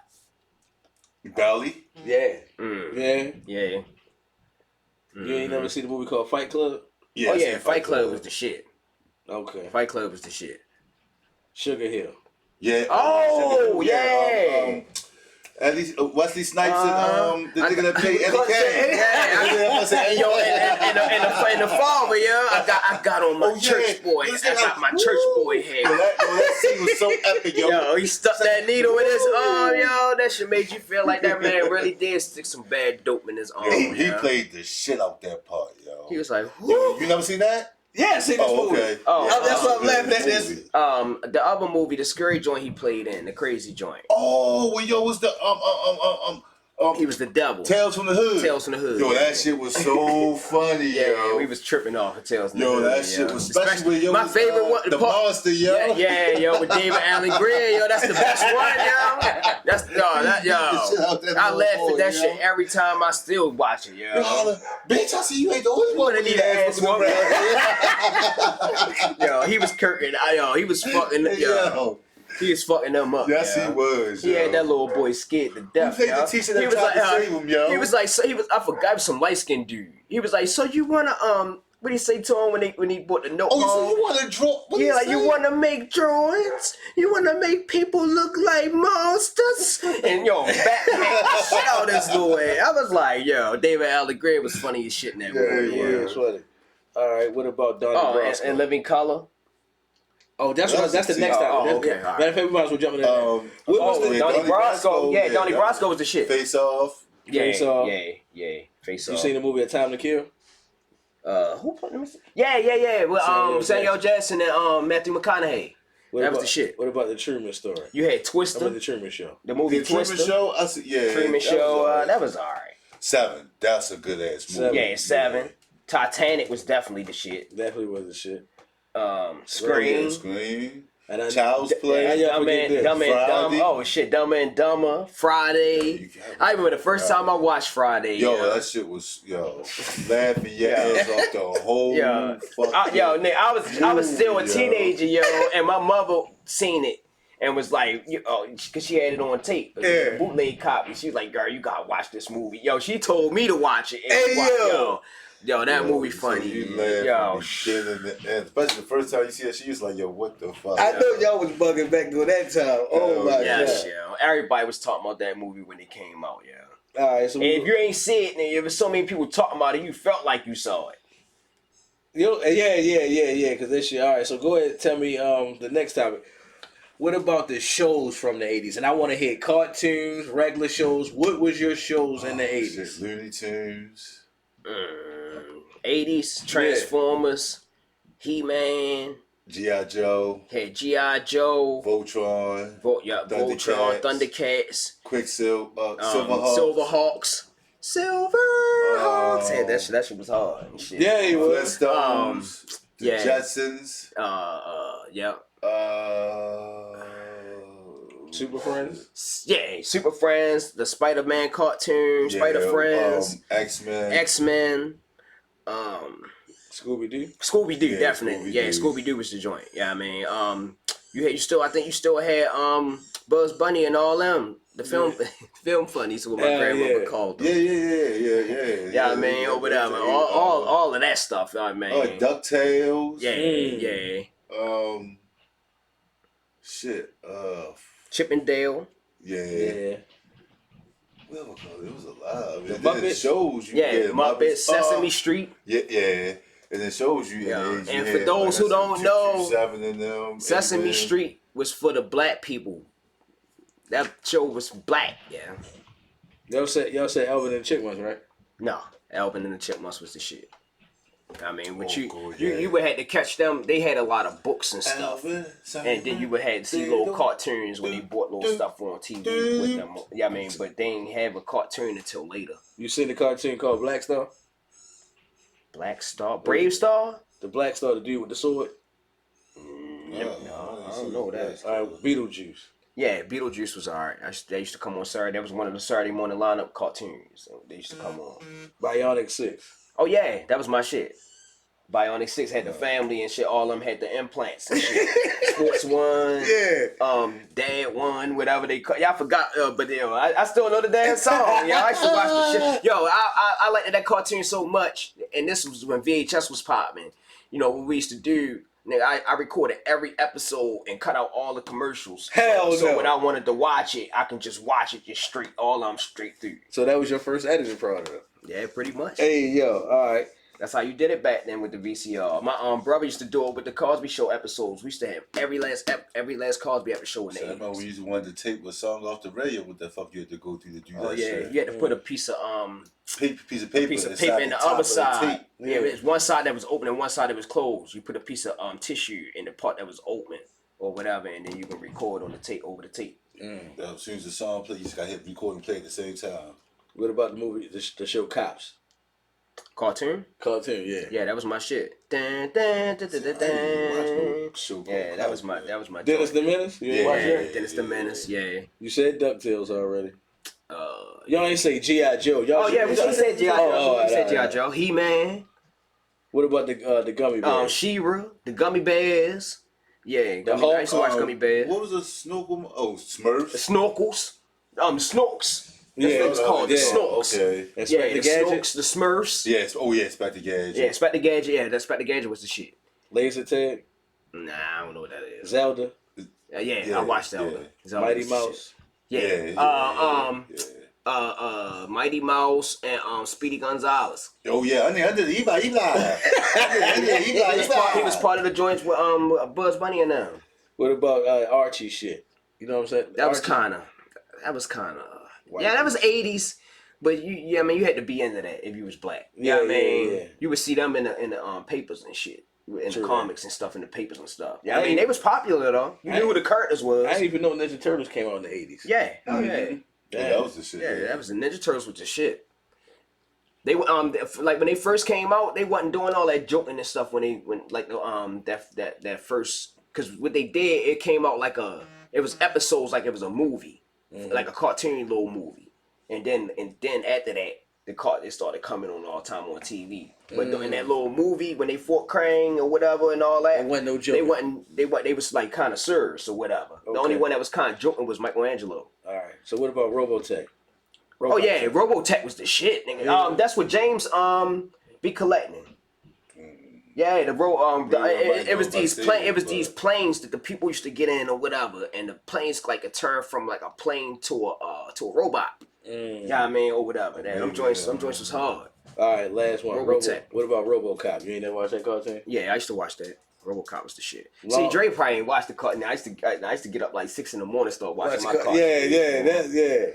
Belly. Yeah. Mm. Yeah. Yeah. You ain't never seen the movie called Fight Club? Yeah, Oh I yeah, seen Fight Club was the shit. Okay. Fight Club was the shit. Sugar Hill. Yeah. Oh, yeah. At least Wesley Snipes and the nigga that played Eddie Yeah, Kane. and yo, in the fall, yeah, I got on my Oh, yeah. church boy. Listen, I got my woo. church boy head. That scene was so epic, yo. Yo, he stuck that needle in his arm, yo. That shit made you feel like that man really did stick some bad dope in his arm. He yo. played the shit out that part, yo. He was like, Yo, you never seen that? Yeah, I seen this Oh, movie. okay. Oh, Yeah, that's why I'm good laughing at this. movie. the other movie, the scary joint he played in, the crazy joint. Oh, when yo was the He was the devil. Tales from the Hood. Tales from the Hood. Yo, that shit was so funny, Yeah, yo. we was tripping off of Tales from the Yo, Hood. that shit yo. was especially when yo my was, favorite one. the monster, yo. Yeah, yo, with David Allen Greer, yo, that's the best one, yo. That's that, yo. I laugh at that shit every time I still watch it, yo. Yo, holla, bitch, I see you ain't the only one Wanna with need the an ass ass whooping woman. Yo, he was curtain. He was fucking. Yo, Yo, he was fucking them up. yes, yo. he was. He yo. had that little boy scared to death. played the yo. teacher that He was tried to save him, yo. He was like, so he was. I forgot, he was some light skinned dude. He was like, so you wanna What did he say to him when he brought the note Oh, so home? you want to draw? What Yeah, he like you say? want to make drawings? You want to make people look like monsters? And yo, Batman the shit out this little ass. I was like, yo, David Allen Gray was funny as shit in that movie. Yeah, it's funny. All right, what about Donnie Oh, Brasco? and Living Color. Oh, that's the next time. Oh, okay, Matter all of fact, we might as well jump into that. What was Oh, the Donnie Brasco. Yeah, yeah, Donnie that was- Brasco was the shit. Face Off. Yeah, Face Off. yeah. Face You Off. seen the movie A Time to Kill? Who put them? Yeah. With Samuel Jackson and Matthew McConaughey. What That about, was the shit. What about the Truman Story? You had How about Twister, the Truman Show? the movie The Truman Twister. Show. I see. Yeah. Truman that Show. was alright. That was alright. 7. That's a good ass movie. Seven. Yeah, 7. Titanic was definitely the shit. Definitely was the shit. Scream. Scream. And I, Child's Play. Yeah, Dumb and forget Dumb this. and Dumb. Friday. Oh shit, Dumb and Dumber. Friday. I remember the first time I watched Friday. Yo, that shit was laughing your ass off the whole Yeah. fucking. Yo, Nick, I was still a Yo. teenager, yo, and my mother seen it and was like, because she had it on tape, Yeah. bootleg copy. She was like, girl, you gotta watch this movie. Yo, she told me to watch it. And Hey, watch, yo, that movie So funny. you laugh Yo, and especially the first time you see her, she was like, "Yo, what the fuck?" I know y'all was bugging back during that time. Oh my yes, god! yo. Everybody was talking about that movie when it came out, yeah. All right, so And if you ain't see it, and there was so many people talking about it, you felt like you saw it. yeah, because that shit. All right, so go ahead and tell me the next topic. What about the shows from the 80s? And I want to hear cartoons, regular shows. What was your shows in the 80s? Shit, Looney Tunes. 80s, Transformers, He-Man, G.I. Joe, had G.I. Joe, Voltron, Voltron, Thundercats, Quicksilver, Silverhawks. Silverhawks. Silverhawks. Hey, that shit was hard and shit. Yeah, he was. Flintstones, the yeah. Jetsons, Yeah. Super Friends. Yeah, Super Friends, the Spider-Man cartoon, Spider Friends, X-Men, X-Men, Scooby Doo. Scooby-Doo, Yeah, definitely. Scooby-Doo. Yeah, Scooby-Doo was the joint. Yeah, I mean, I think you still had Bugs Bunny and all them. The film film funnies, what my grandmother called them. Yeah. Yeah, I mean, or whatever. All of that stuff, I mean. Oh, DuckTales. Yeah. Shit. Chippendale. Yeah. Well, it was a lot. The And then it Muppets? shows you. Yeah, Muppets, Sesame Street. Yeah. And it shows you. Yeah. And And for those who don't know, Sesame Street. Street was for the black people. That show was black, yeah. Y'all said Alvin and the Chipmunks, right? No, Alvin and the Chipmunks was the shit. I mean, but cool, you would have to catch them. They had a lot of books and stuff, and then you would have to see little cartoons when they bought little stuff on TV with them. Yeah, I mean, but they ain't have a cartoon until later. You seen the cartoon called Black Star? Black Star, Brave Star. The Black Star, the dude with the sword. No, I don't know that. All right, Beetlejuice. Yeah, Beetlejuice was alright. They used to come on Saturday. That was one of the Saturday morning lineup cartoons. They used to come on. Bionic 6. Oh yeah, that was my shit. Bionic 6 had the family and shit. All of them had the implants and shit. Sports One, Dad One, whatever they call. Y'all forgot, but I still know the damn song. Yeah, I used to watch the shit. Yo, I liked that cartoon so much, and this was when VHS was popping. You know what we used to do. Nigga, I recorded every episode and cut out all the commercials. Hell so no. when I wanted to watch it, I can just watch it just straight, all of them straight through. So that was your first editing product. Yeah, pretty much. Hey, yo, all right. That's how you did it back then with the VCR. My brother used to do it with the Cosby Show episodes. We used to have every last Cosby episode in the I remember 80s. we used to want to tape a song off the radio. What the fuck you had to go through to do Oh that yeah, shit? you had to put a piece of Piece of paper in the top other of the side. tape. Yeah, there's one side that was open and one side that was closed. You put a piece of tissue in the part that was open or whatever, and then you can record on the tape over the tape. As soon as the song plays, you just got to hit record and play at the same time. What about the movie, the show Cops? Cartoon? Cartoon, yeah. Yeah, that was my shit. Dun, dun, dun, dun, dun, dun. Show Yeah, that was my Dennis joint. the Menace? You ain't watch that? Dennis the Menace. Yeah. You said DuckTales already. Y'all ain't say G.I. Joe. Y'all Oh yeah, we said G.I. Joe. We said G.I. alright. Joe. He-Man. What about the gummy bears? She-Ra, the Gummy Bears. Yeah, I used to watch Gummy Bears. What was a snorkel? Oh, Smurfs. The Snorkels. Snorks. That's what it was called. The Snorks. Okay. Yeah, Inspector the Gadget, Snorks, the Smurfs. Yes. Oh yeah, Inspector Gadget. Yeah, Inspector Gadget. Yeah, that Inspector Gadget was the shit. Laser Tag, Nah, I don't know what that is. Zelda, Yeah, I watched that one. Zelda Mighty was the shit. Mouse. Yeah. Mighty Mouse and Speedy Gonzalez. Oh yeah, I did Eli. He was part of the joints with Bugs Bunny and them. What about Archie shit? You know what I'm saying? That was Archie. kind of. Yeah, that was 80s. But I mean, you had to be into that if you was black. Yeah, I mean, yeah. you would see them in the papers and shit, in True. the comics and stuff, in the papers and stuff. Yeah, I I mean, ain't- they was popular though. You knew who the characters was. I didn't even know Ninja Turtles came out in the 80s. Yeah, oh yeah, Yeah, that was the shit. yeah. That was the Ninja Turtles with the shit. They were like when they first came out, they wasn't doing all that joking and stuff when that first, because what they did, it came out like it was episodes, like it was a movie, like a cartoon little movie, and then after that they started coming on all the time on TV. But in that little movie when they fought Krang or whatever and all that, It wasn't no joking. they was like kind of serious or whatever. The only one that was kind of joking was Michelangelo. All right. So what about Robotech? Oh yeah, Robotech was the shit, nigga. Yeah. That's what James be collecting. Yeah, it was these planes that the people used to get in or whatever, and the planes like it turned from like a plane to a robot. Yeah, I mean, or whatever. Them joints was hard. All right, last one. Robotech. What about RoboCop? You ain't never watched that cartoon? Yeah, I used to watch that. RoboCop was the shit. Wow. See, Dre probably ain't watched the cartoon. I used to get up like 6 a.m. start watching my cartoon. Yeah.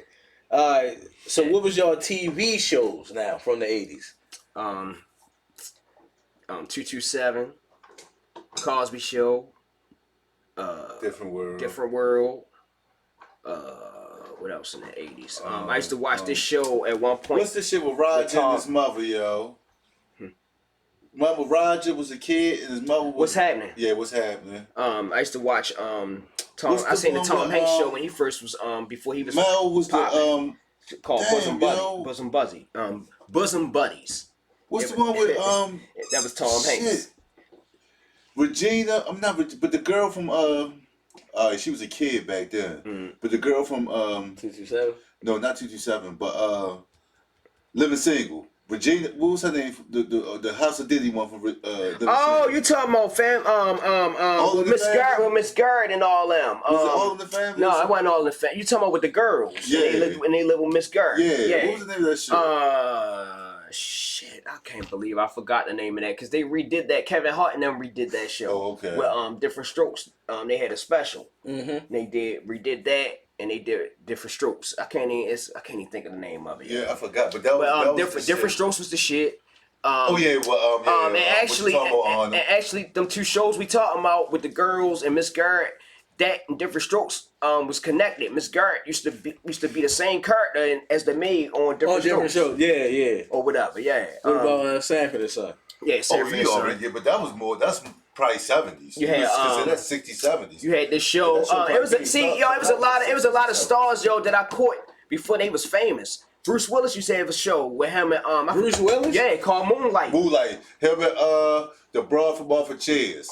All right. So what was your TV shows now from the 80s? 227, Cosby Show, Different world. Different World. What else in the 80s? I used to watch this show at one point. What's this shit with Roger Tom. and his mother, yo? Remember Roger was a kid and his mother was... What's happening? Yeah, what's happening? I used to watch Tom. What's I the seen the one Tom with, Hanks show when he first was before he was Mel was popping, the called damn, Bosom Buddy. Bosom Buddies. what's the one with That was Tom Hanks. shit. Regina, I'm not, but the girl from she was a kid back then. But the girl from 227? no, not 227, but Living Single. Regina, what was her name? The House of Diddy one from Living Oh, Single. you talking about All in the Miss Family? Garrett with Miss Garrett and all them. Was it All in the Family? No, it wasn't All in the Family. You talking about with the girls? Yeah. And they live with Miss Garrett. Yeah. What was the name of that shit? Shit, I can't believe I forgot the name of that because they redid that. Kevin Hart and them redid that show. Oh, okay. With Different Strokes. They had a special. Mm-hmm. They redid that and they did Different Strokes. I can't even think of the name of it. Yeah, I forgot, but that was But Different Strokes was the shit. Oh yeah, well, And actually, them two shows we talking about with the girls and Miss Garrett, that and Different Strokes was connected. Miss Garrett used to be the same character as the maid on Different Strokes. shows. Yeah. Or whatever, yeah. What about Sanford and Son? Yeah, Oh, Sanford you and Son. already did, but that's probably 70s. You had, that's 60s, 70s. You had this show. That show It was probably it was a lot of stars, yo, that I caught before they was famous. Bruce Willis used to have a show with him and Bruce Willis? Yeah, called Moonlight. Moonlight. Him and the broad from off of Cheers.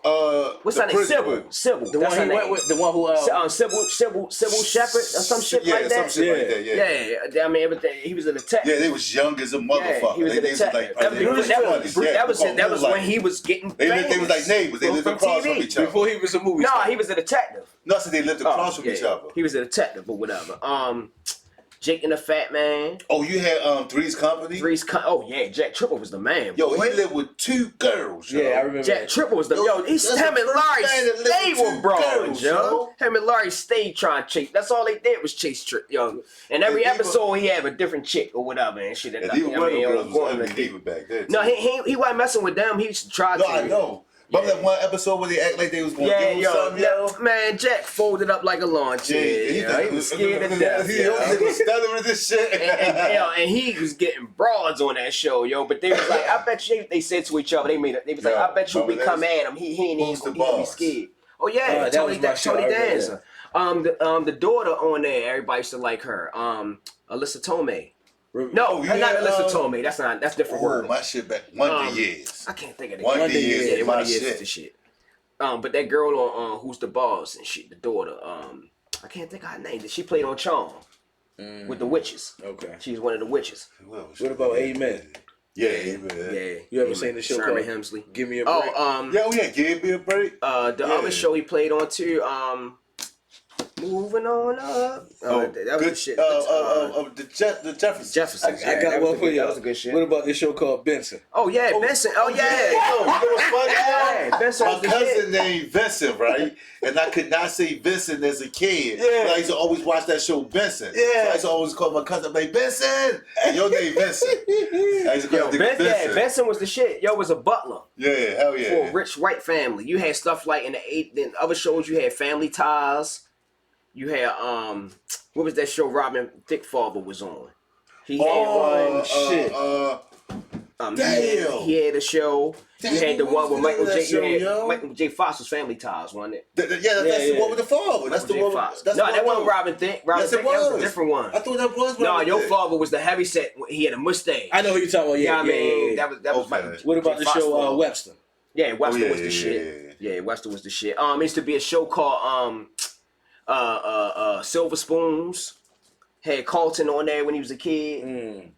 What's the her name? principal. Sybil. The That's one her he went name. with, the one who Sybil Shepherd or some shit Yeah, like that. some shit like that. Yeah. Yeah, I mean everything. He was a detective. Yeah, they was young as a motherfucker. Yeah, he was a They was detective. probably in their 20s. Yeah, That was when he was getting They famous. was like neighbors. They lived from across from TV. each other. before he was a movie No, star. he was a detective. No, so they lived across from each other. He was a detective, but whatever. Jake and the Fat Man. Oh, you had Three's Company? Jack Tripper was the man. Yo, boy. he lived with two girls, yo. Yeah, I remember Jack that. Tripper was the That's him the and first Larry man that lived stayed with with two broads, girls, yo. yo. Him and Larry stayed trying to chase. That's all they did was chase yo. And every And he episode he had a different chick or whatever and shit. And even one of the girls was ugly back then. No, he wasn't messing with them. He used to try No, to. I know. Remember that one episode where they act like they was going to Yeah, give him something, yo? man, Jack folded up like a lawn chair. He was scared to death. He was stuttering this shit. and he was getting broads on that show, yo. But they was like, I bet you they said to each other, they was like, I bet you we come at him. He ain't Who's the even be boss? scared. Oh yeah, that Tony was my show. I remember Danza. The daughter on there, everybody used to like her. Alyssa Tomei. No, Oh, not yeah, Alyssa Tomei. That's different Oh, word. my shit back. Wonder Years. I can't think of it. Wonder Years is my Wonder Years shit. is the shit. But that girl on Who's the Boss and shit, the daughter, I can't think of her name. She played on Charm. with the witches. Okay. She's one of the witches. What about Amen? Yeah, Amen. Yeah. You ever seen the show Sherman called Hemsley? Give Me a Break? Yeah, give me a break. The other show he played on too. Moving on up. That was good the shit. the Jeffersons. Jeffersons. I got one for you. That was a good shit. What about this show called Benson? Oh yeah, Benson. Oh yeah. Yo, you know what's funny? Yeah, Benson My was the cousin shit. named Vincent, right? And I could not say Vincent as a kid. Yeah. But I used to always watch that show, Vincent. Yeah. So I used to always call my cousin, like, Vincent! Your name Vincent. I used to call Yo, him Vincent. Benson was the shit. Yo, was a butler Yeah, hell yeah. for a rich white family. You had stuff like in the other shows. You had Family Ties. You had what was that show Robin Thicke was on? He had shit. Damn. He had a show. Damn, you had the what one was with the name of that show, you had yo? Michael J. Foster's Family Ties, wasn't it? That's the one with the father. That's the J. one. Foster. That's No, the that one wasn't Robin Thicke. Robin Yes, it Thicke, that was a was. different one. I thought that was No, Robin your Thicke. father was the heavy set. He had a mustache. I know who you're talking about. Yeah, I mean, yeah. that was Okay. Michael What about J. the show Foster. Webster? Yeah, Webster yeah, was the yeah, shit. Yeah, Webster was the shit. It used to be a show called Silver Spoons. Had Carlton on there when he was a kid.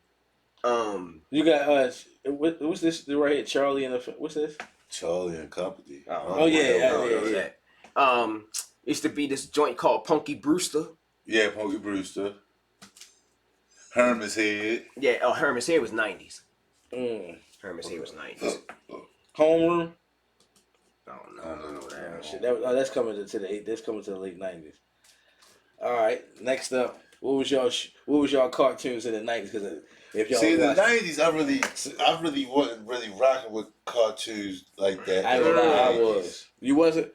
You got what's this right here? Charlie and the what's this? Charlie and Company. Used to be this joint called Punky Brewster. Yeah, Punky Brewster. Herman's Head. Yeah, Herman's Head was 90s. Mm. Herman's Head was 90s. Homeroom. I don't know. Oh, shit. That's coming to the that's coming to the late 90s. All right, next up, what was y'all cartoons in the 90s? Because if y'all See, in the watched- 90s, I really wasn't really rocking with cartoons like that. I don't know how I was. You wasn't?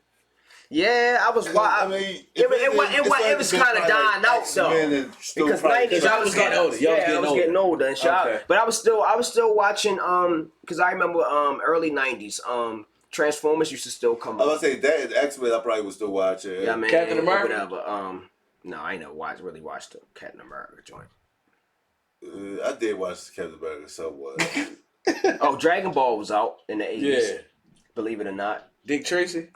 Yeah, I was. I mean, It was kind of dying out though. Because 90s, I was getting older. Y'all was getting I was older. getting older and shit. Okay. But I was still watching. Because I remember early 90s. Transformers used to still come I up. was gonna say that X-Men I probably was still watching. Yeah, man. Captain America? Whatever. No, I ain't never really watched the Captain America joint. I did watch Captain America somewhat. Oh, Dragon Ball was out in the 80s. Yeah. Believe it or not. Dick Tracy?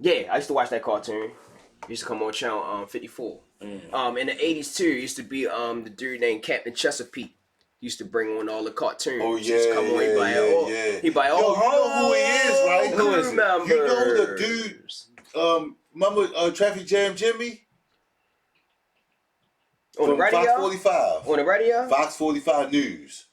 Yeah, I used to watch that cartoon. It used to come on channel 54. In the 80s too, it used to be the dude named Captain Chesapeake. Used to bring on all the cartoons. Oh, He used to come on, he buy yeah. He buy all. Yo, you know who he is, right? Who is it? You know the dude, remember Traffic Jam Jimmy? On the From radio? Fox 45. On the radio? Fox 45 News.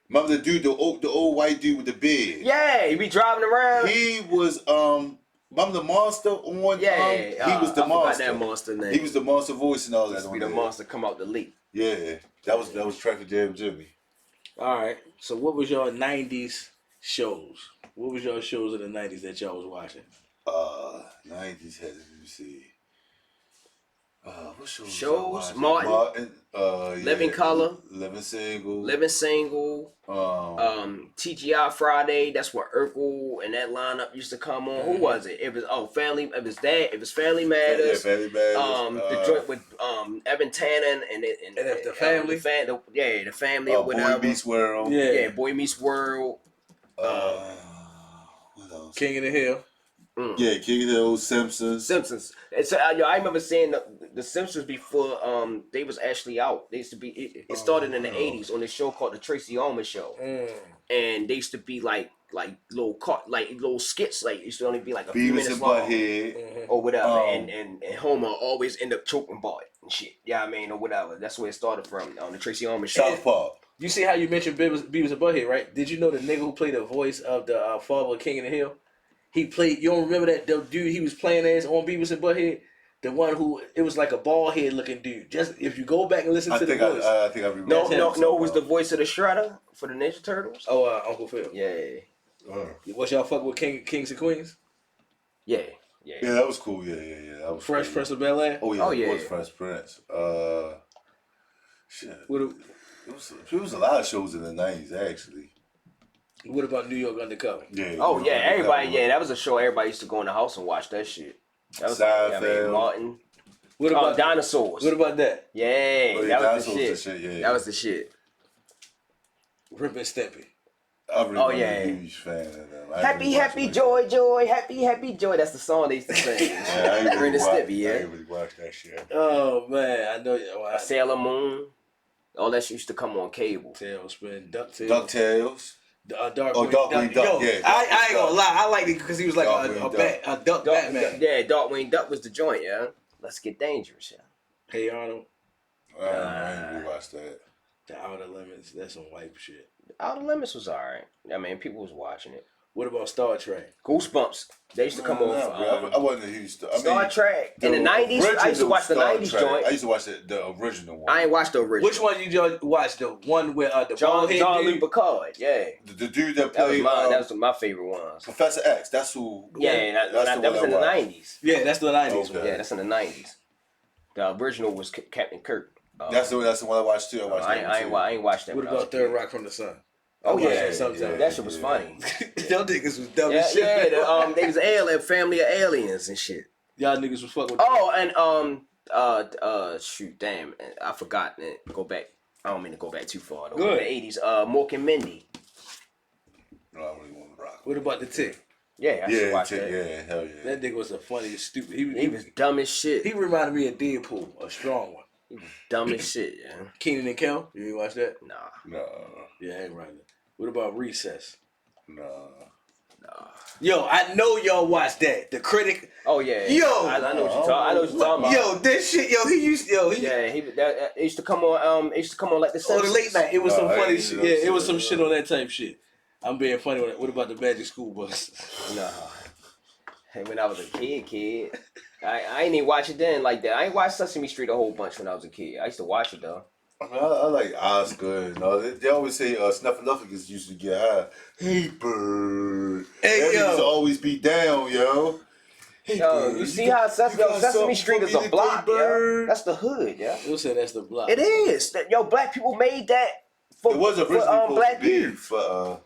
Remember the dude, the old white dude with the beard? Yeah, he be driving around. He was remember the monster on he was the I forgot monster. that monster name. He was the monster voice and all that. Used to on be the there. monster come out the leak. Yeah. That was Traffic Jam Jimmy. All right. So what was your 90s shows? What was your shows in the 90s that y'all was watching? 90s had, let me see. What shows? was I Shows? watching? Martin. Living Color. Living Single. Living Single. TGI Friday. That's where Urkel and that lineup used to come on. Who was it? It was Family. It was that. It was Family Matters. Yeah, Family Matters. The joint with Evan Tannen and the family. The family or whatever. Boy Meets World. Yeah, Boy Meets World. What else? King of the Hill. Yeah, King of the Old Simpsons. Simpsons. And so, I remember seeing the Simpsons before they was actually out. They used to be. It started in the 80s on this show called the Tracy Ullman Show, and they used to be like little skits. Like it used to only be like a few Beavis minutes and long Butthead. or whatever. And Homer always end up choking Bart and shit. Yeah, I mean or whatever. That's where it started from on the Tracy Ullman Show. South Park. You see how you mentioned Beavis and Butthead, right? Did you know the nigga who played the voice of the father of King of the Hill? He played. You don't remember that the dude he was playing as on Beavis and Butthead? The one who it was like a bald head looking dude. Just if you go back and listen to the voice. I think I remember. No, it was the voice of the Shredder for the Ninja Turtles. Uncle Phil. Yeah. What y'all fuck with Kings and Queens? Yeah. Yeah, that was cool. Yeah. That was Fresh cool. Prince of Bel Air. Oh yeah, Oh, yeah. It was Fresh Prince. Shit. What It was a lot of shows in the 90s actually. about New York Undercover? Yeah. Oh yeah, everybody. Yeah, that was a show everybody used to go in the house and watch that shit. That was Seinfeld. Martin. What about Dinosaurs? What about that? Yeah, Oh, yeah, that was the Dinosaurs shit. the shit, yeah. That was the shit. Rip and Stimpy. I really Oh, wasn't yeah. a huge fan of them. I ain't Happy, really watch happy, it like joy, joy, happy, happy, joy. That's the song they used to sing. that. I ain't Ren really and watch, Stimpy, I yeah. ain't really watch that shit. Oh man, I know. Well, Sailor Moon. All that shit used to come on cable. Tailspin, DuckTales. DuckTales. Darkwing Darkwing Duck, Yo, yeah, I ain't Darkwing gonna lie. I liked it because he was like Darkwing a duck Batman. Yeah, Darkwing Duck was the joint, yeah. Let's get dangerous, yeah. Hey Arnold, I ain't really watch that. The Outer Limits. That's some white shit. Outer Limits was alright. I mean, people was watching it. What about Star Trek? Goosebumps. They used to come on. I wasn't a huge Star Trek in the 90s. I used to watch the Star 90s Trek, joint. I used to watch the original one. I ain't watched the original. Which one you just watched? The one where the bald head Jean-Luc dude? Picard, yeah. The dude that That was played mine. That was my favorite ones. Professor X. That's who. Yeah, that was one in I the watched. 90s. Yeah, that's the 90s Okay. one. Yeah, that's in the 90s. The original was Captain Kirk. That's the one I watched too. I watched that one too. I ain't watched that. What when I was about a Third kid. Rock from the Sun? Oh I watched yeah, that sometimes. that shit was funny. Y'all niggas was dumb Yeah, as shit. yeah. They was alien family of aliens and shit. Y'all niggas was fucking with. Oh, and shoot, damn, I forgot. Go back. I don't mean to go back too far. Though. Good. The 80s. Mork and Mindy. No, I really want to rock. What about the Tick? Yeah, I should Yeah, watch that. yeah, hell yeah. That nigga was the funniest, stupid. He was dumb as shit. He reminded me of Deadpool, a strong one. He was dumb as shit, yeah. Keenan and Kel, you ain't watch that? Nah. No, Yeah, I ain't right. What about Recess? no. Yo, I know y'all watched that. The Critic. Oh yeah. Yo! I know what you're talking about. Yo, this shit. Yo, he used. Yeah, it used to come on. It used to come on like the Oh, the Simpsons. late night. It was some I funny ain't shit. know Yeah, shit it was some like shit that. on that type shit. I'm being funny with it. What about the Magic School Bus? Nah. Hey, when I was a kid, I ain't even watch it then like that. I ain't watched Sesame Street a whole bunch when I was a kid. I used to watch it though. I like Oscar and all that. They always say Snuffleupagus used to get high. Hey, bird. Hey, that yo. niggas always be down, yo. Hey, Yo, bird, you see how got Sesame something Street for is me a today, block, yeah? bird? That's the hood, yeah. You'll say that's the block. It is. Yo, black people made that for, It was originally for supposed black to be youth. for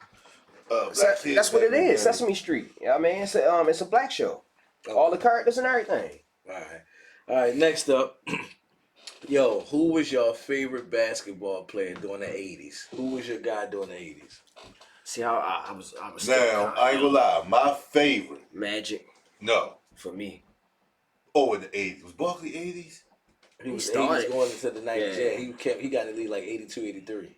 black kids. That's what it back in the is. day. Sesame Street. You know what I mean? It's a black show. Oh. All the characters and everything. All right. Next up, yo, who was your favorite basketball player during the '80s? Who was your guy during the '80s? See how I was. Now, I ain't gonna lie. My favorite, Magic no. for me. Oh, in the 80s. Was Barkley 80s? He was started. 80s going into the 90s. Yeah. Yeah, he got in the league like 82, 83.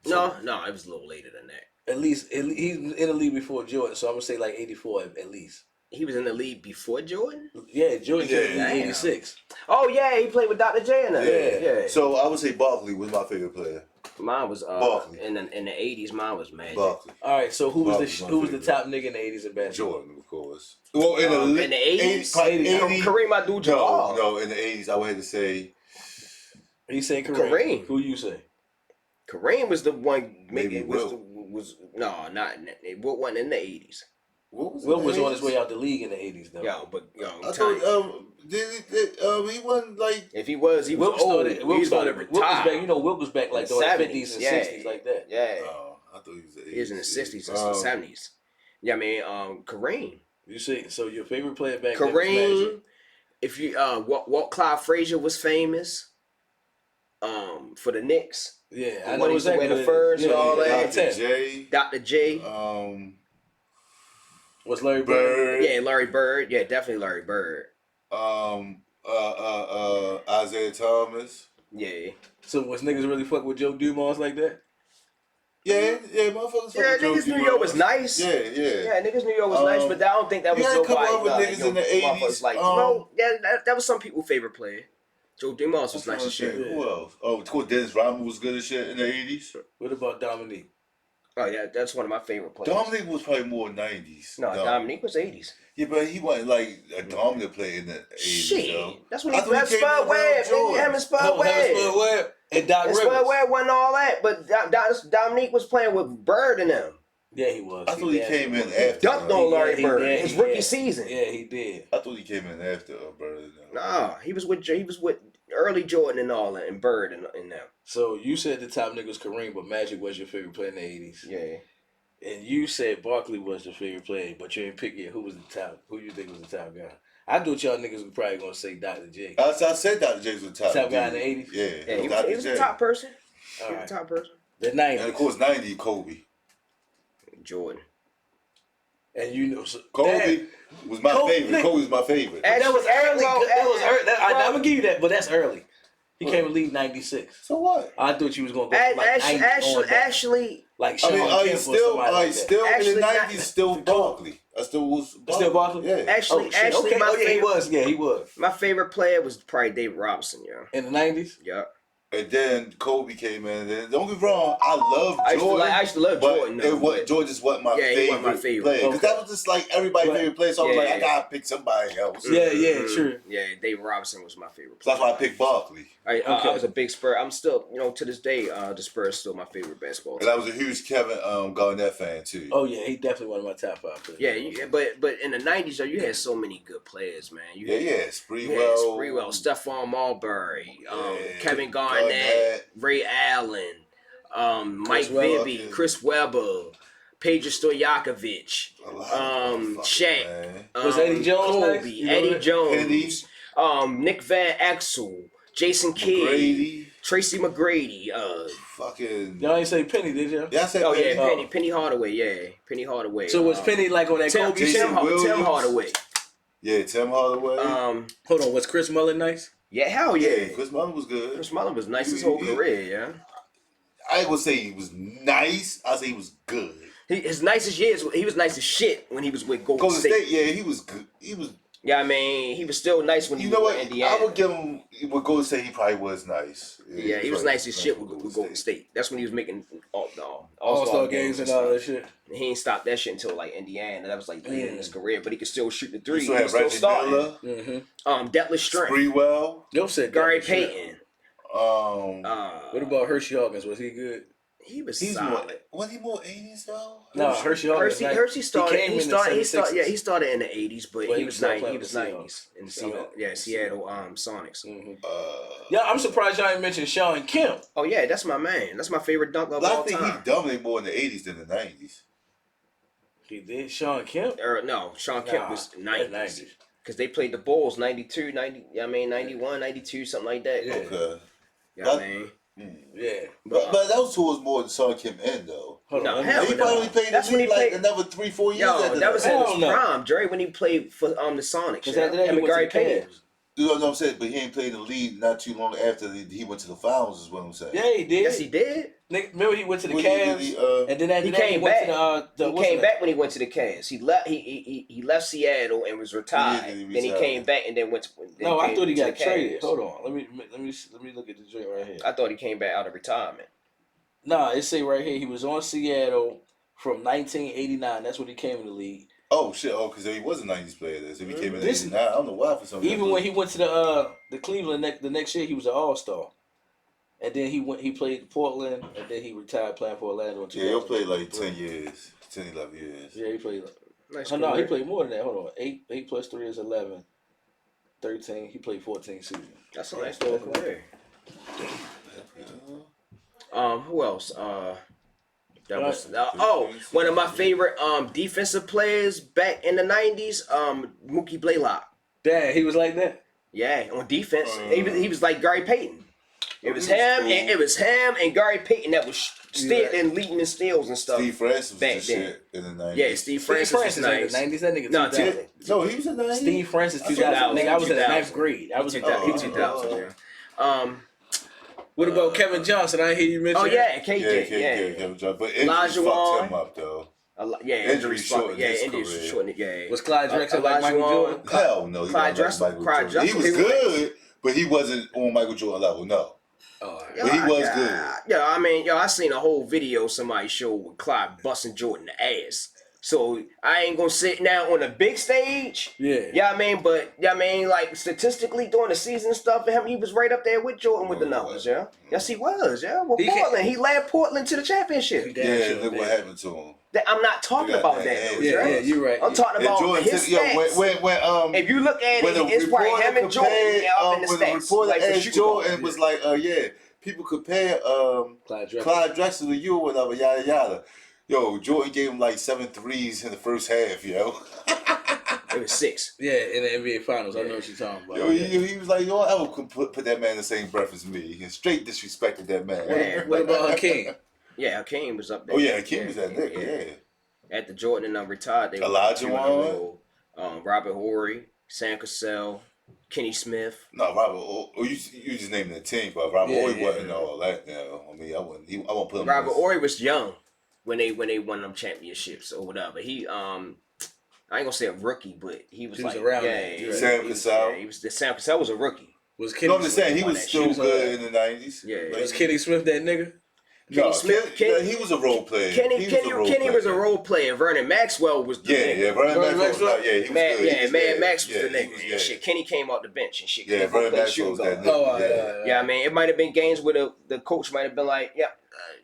No, it was a little later than that. At least he's in the league before Jordan, so I'm gonna say like 84 at least. He was in the league before Jordan. Yeah, Jordan came in Yeah. 86. Oh yeah, he played with Dr. J in that. Yeah. So I would say Barkley was my favorite player. Mine was Barkley. in the 80s. Mine was Magic. Barkley. All right, so who was Barkley's my the favorite. top nigga in the 80s in basketball? Jordan, of course. Well, in the In the 80s, probably 80. Kareem Abdul-Jabbar. No, in the 80s, I would have to say He said Kareem. Kareem. Who you say? Kareem was the one. Maybe Wilt. Wilt wasn't in the 80s. what was Will in was the on his 80s? way out the league in the 80s though. I thought he wasn't like if he was, he was Wilt old. started. He Wilt was about to started. Wilt was retire. back. You know, Wilt was back like In during the 70s, 50s and yeah. 60s like that. Yeah, I thought he was the 80s. he was in the 60s and 70s. Yeah, I mean, Kareem. You see, so your favorite player back then was Magic. Kareem. If you Walt Clyde Frazier was famous. For the Knicks. Yeah, The I one know who used to exactly. wear the furs and all that. Dr. J. Dr. J. Was Larry Bird? Bird. Yeah, Larry Bird. Yeah, definitely Larry Bird. Isaiah Thomas. Yeah. So was niggas really fuck with Joe Dumars like that? Yeah, motherfuckers. Yeah, fuck with niggas Joe New York was Dumars. nice. Yeah. Yeah, niggas New York was nice, but I don't think that was you had a couple nobody. other niggas in the 80s, Like, that was some people's favorite player. Joe Dumars was nice as shit. Who else? Oh, of course, Dennis Rodman was good as shit in the 80s. What about Dominique? Oh yeah, that's one of my favorite players. Dominic was probably more 90s. No, Dominique was 80s. Yeah, but he wasn't like a dominant player in the 80s. Shit, Yo. that's when I he thought had came Spud in Webb. around Nigga, Jordan. him and Spud Webb. And Doc And Rivers. Spud Webb wasn't all that, but Dominique was playing with Bird and them. Yeah, he was. I thought he came in He after. dunked on Larry he Bird did, his he rookie did. season. Yeah, he did. I thought he came in after Bird. Nah, he was with early Jordan and all that, and Bird and them. So you said the top nigga was Kareem, but Magic was your favorite player in the 80s. Yeah. And you said Barkley was your favorite player, but you didn't pick yet who was the top. Who you think was the top guy? I thought y'all niggas were probably gonna say Dr. J. I said Dr. J was the top. Top guy in dude. the 80s? Yeah, Yeah, he Dr. was J. the top person. All He was right. the top person. The 90s. And of course, 90 Kobe. Jordan. And you know, so, Kobe was my Kobe, favorite. Kobe was my favorite. That was early. That was early. I'm Bro. gonna give you that, but that's early. He came in the league 96. So what? I thought you was gonna go from like 90 on down. Actually, Like I Sean mean, Kemp or still, somebody like that. still in Actually, the not- 90s, still Barkley. I still was Barkley. Still Barkley? Yeah. actually, Shit, actually, okay. my Oh yeah, he favorite, was. Yeah, he was my favorite player was probably David Robinson, yo. in the 90s. Yeah. And then Kobe came in. And don't get me wrong, I love I used to Jordan. I used to love but Jordan. it was, Jordan just wasn't my Yeah, he favorite, wasn't my favorite. player. Because Okay. that was just like everybody's Right. favorite player. So I was Yeah, like, I yeah. gotta pick somebody else. Yeah, yeah, true. Yeah, David Robinson was my favorite So player. that's why I picked Barkley. I Okay. was a big Spur. I'm still, to this day, the Spurs still my favorite basketball And I team. was a huge Kevin Garnett fan too. Oh yeah, he definitely one of my top 5 players. Yeah, but in the 90s, you had so many good players, man. You Yeah, had, yeah. Sprewell, Stephon Marbury, Kevin Garnett, Ray Allen, Mike Webber. Bibby, Chris Webber, Pedro Stojakovic, A lot of motherfuckers, Shaq, man. Was Eddie Jones Kobe, next? You know Eddie that? Jones, Nick Van Exel, Jason Kidd, Brady, Tracy McGrady, fucking. Y'all ain't say Penny, did y'all? Yeah, I said oh Penny. yeah, Penny Hardaway, yeah, Penny Hardaway. So was Penny like on that Tim, Kobe Tim, shit? Jason Tim Williams. Hardaway. Yeah, Tim Hardaway. Hold on, was Chris Mullin nice? Yeah, hell yeah, yeah. Chris Mullin was good. Chris Mullin was nice his whole career, yeah. I would say he was nice. I say he was good. His nicest years, he was nice as shit when he was with Golden Golden State. State, yeah, he was good. He was. Yeah, I mean, he was still nice when he You was know with what? Indiana. I would give him. With Golden State, he probably was nice. Yeah, he was probably nice as shit with Golden State. That's when he was making All-Star all-star games and stuff. all that shit. And he ain't stopped that shit until like Indiana. That was like late in his career, but he could still shoot the You three. still He have was still Reggie starting. Miller, Deathless Strength, Sprewell. Yo said Gary that shit. Payton. What about Hershey Hawkins? Was he good? He was He's more. solid. Was he more 80s though? No, Hershey Hawkins. Hershey started. came He in started. the He started. 76ers. Yeah, he started in the '80s, but Well, he he was was still 90s. playing He with was the '90s in the Seattle. Yeah, Seattle Sonics. Yeah, I'm surprised y'all ain't mentioned Sean Kemp. Oh yeah, that's my man. That's my favorite dunk of I all think he time. dominated more in the 80s than the 90s. He did. Sean Kemp. No, Sean Kemp was Nah, 90s. Because they played the Bulls 92, 90, 91, 92, something like that. Yeah. Okay. Yeah, I mean. Yeah. But those two was more than Sean Kim end though. Hold No, on. hell He no. probably played That's in when the he league like played- another 3-4 years Yo, after that was in Hell his no. prime. Dre when he played for the Sonics. Because Yeah. after that, Him he and went Gary to the Payton. Cavs. You know what I'm saying? But he ain't played in the league not too long after he went to the finals is what I'm saying. Yeah, he did. Yes, he did. Nigga, remember he went to the When Cavs, he, and then after He that he came went back. to the He what's came the- back when he went to the Cavs. He left. He left Seattle and was retired. Yeah, he Then he retired. came back and then went to. Then No, I came thought he to got the traded. Cavs. Hold on, let me look at the joint right here. I thought he came back out of retirement. Nah, it say right here he was on Seattle from 1989. That's when he came in the league. Oh shit! Oh, because he was a '90s player. Then. So he came in This- '89. I don't know why for some reason. Even when he went to the Cleveland the next year, he was an All-Star. And then he played Portland, and then he retired playing for Orlando in 2000. Yeah, he'll play like 10 years, 10, 11 years. Yeah, he played. Nice Oh no, he career. played more than that. Hold on, 8 plus 3 is 11. 13. He played 14 seasons. That's a nice little career. Who else? That was one of my favorite defensive players back in the '90s. Mookie Blaylock. Damn, he was like that. Yeah, on defense, he was like Gary Payton. It was him and Gary Payton that was stealing, leading in steals and stuff. Steve Francis was back the then. shit in the 90s. Yeah, Steve Francis was in nice. the 90s. That nigga No, 2000. No, he was in the 90s. Steve Francis 2000. 2000. Nigga, I was in the 2000. 9th grade. I was in 2000. Yeah. What about Kevin Johnson? I hear you mention. Oh yeah, KJ. Yeah, Yeah. Kevin Johnson. But injuries Olajuwon. fucked him up though. Yeah, Injury shortened his injuries career. shortened it. Yeah. Was Clyde Drexler like Michael Jordan? Hell no, he Clyde wasn't like Drexler- Michael Clyde Jordan. He Drexler, was he was good, but he wasn't on Michael Jordan level. No, Oh, but he was good. Yeah, I mean, I seen a whole video somebody showed with Clyde busting Jordan the ass. So I ain't gonna sit now on the big stage. Yeah. Yeah, I mean, but yeah, I mean, like statistically during the season and stuff, he was right up there with Jordan with the numbers. Yeah, yes, he was. Yeah, well, Portland, he led Portland to the championship. Yeah, look what happened to him. I'm not talking got about that that. ass. Though, Yeah, Dre. yeah, you're right. I'm talking And about Jordan his took, stats. when If you look at when it, the it's probably reporter him and Jordan compared, up in the when the stats. reporter Like, for asked shooting guard. Jordan was like, yeah, people compare Clyde Drexler. Clyde Drexler to you or whatever, yada yada. Yo, Jordan gave him like 7 threes in the first half, yo. It was 6. Yeah, in the NBA Finals. I know what you're talking about. Yo, he was like, you don't ever put that man in the same breath as me. He straight disrespected that man. Yeah. What about Hakeem? Yeah, Hakeem was up there. Oh yeah, Hakeem was that nigga, yeah. After Jordan and them retired, they Elijah won two in a won? row. Robert Horry, Sam Cassell, Kenny Smith. No, Robert. You just named the team, but Robert Yeah, Horry yeah, wasn't all that. I mean, I won't put him. Robert Horry was young when they won them championships or whatever. He I ain't gonna say a rookie, but he was He was like around yeah, there. he Sam he was- Cassell? yeah, he was. Sam Cassell was a rookie. Was Kenny? No, I'm just saying he won was that still shit. good in the 90s. Yeah. Was Kenny Smith that nigga? Kenny No, Smith- he was a role player. Kenny was a player. role player. Vernon Maxwell was the nigga. Yeah, Vernon Vernon Maxwell. Maxwell? Yeah, he was good. Mad Max was the he nigga. was- And shit, Kenny came out the bench and shit. Yeah, Kenny Vernon played Maxwell was shooting that guard. nigga. Yeah, I mean, it might have been games where the coach might have been like, "Yep,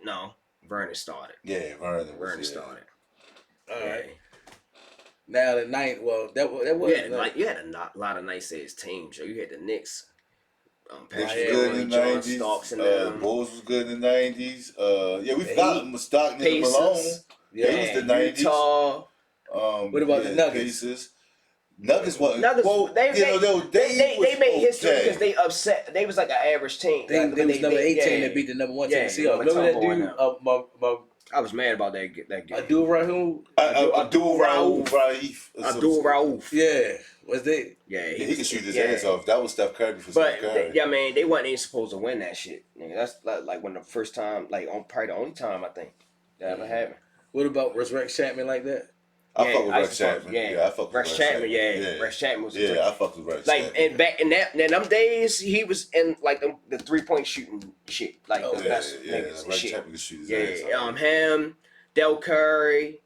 no, Vernon started. Yeah, Vernon. Vernon started." All Yeah. right. Now the ninth. Well, that was. You had a lot of nice ass teams. Yo. You had the Knicks. Knicks was Patrick good Ewing, in the John 90s. Starks, and them. Bulls was good in the 90s. Yeah, we The forgot Heat, Stockton and Pacers. Malone. Yeah. It was the 90s. Utah. What about the Nuggets? Pacers. Nuggets wasn't. Nuggets, Well, they was made history okay. because they upset. They was like an average team. They Like, was number 18 yeah. that beat the number 1 Yeah, team. Remember number that 10 dude? boy I was mad about that game. Abdul Rahim. Abdul Raouf. Abdul Raouf. Yeah. Was they? Yeah, Yeah, he could shoot his yeah. ass off. That was Steph Curry for But Steph Curry. yeah, man, they wasn't even supposed to win that shit. Nigga, that's like when the first time, probably the only time I think that ever happened. What about was Rex Chapman like that? I fuck with I Rex used to fuck- Chapman. yeah. Yeah, I fuck with Rex Chapman. Yeah, Rex Chapman was a Yeah, dude. I fuck with Rex Like Chapman. and back in them days, he was in like the 3-point shooting shit, like the Yeah, best yeah, niggas and Rex shit. Chapman could shoot his ass Yeah, off. him, Del Curry,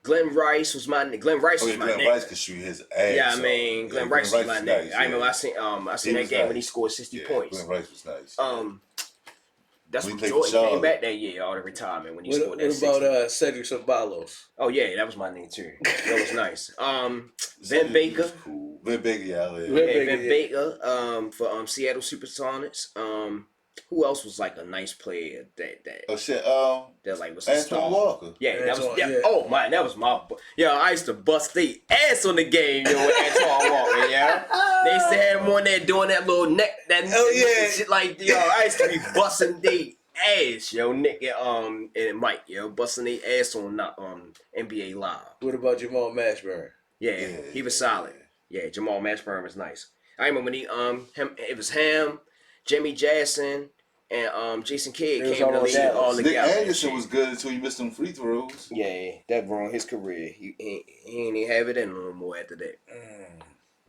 Glenn Rice was my nigga. Glenn Rice Oh, was yeah, my Glenn nigga. Rice could shoot his ass Yeah, I off. mean, Yeah, Glenn Rice was my nigga. nice, I remember yeah. I seen He that was game when nice. he scored 60 Yeah, points. Glenn Rice was nice. That's When when he played Jordan for came Charlotte. back that year, all the retirement when he What scored that 60. about Cedric Ceballos? Oh yeah, that was my nigga too. That was nice. Cedric Vin Baker. was cool. Vin Baker, yeah. Vin Yeah, Baker, Vin yeah. Baker. For Seattle Supersonics. Who else was like a nice player that Oh shit. like was a star? Antoine Walker. Yeah, that was Antoine, yeah. Oh man, that was my I used to bust their ass on the game, yo, with Antoine Walker, yeah. They used to have him on there doing that little neck shit like I used to be busting their ass, yo, Nick and Mike, yo, busting their ass on NBA Live. What about Jamal Mashburn? Yeah, he was solid. Yeah, Jamal Mashburn was nice. I remember when it was him, Jimmy Jackson, and Jason Kidd They was came to the all league Dallas. all Nick together. and Anderson shit. was good until he missed them free throws. Yeah, that ruined his career. He ain't even have it in no more after that.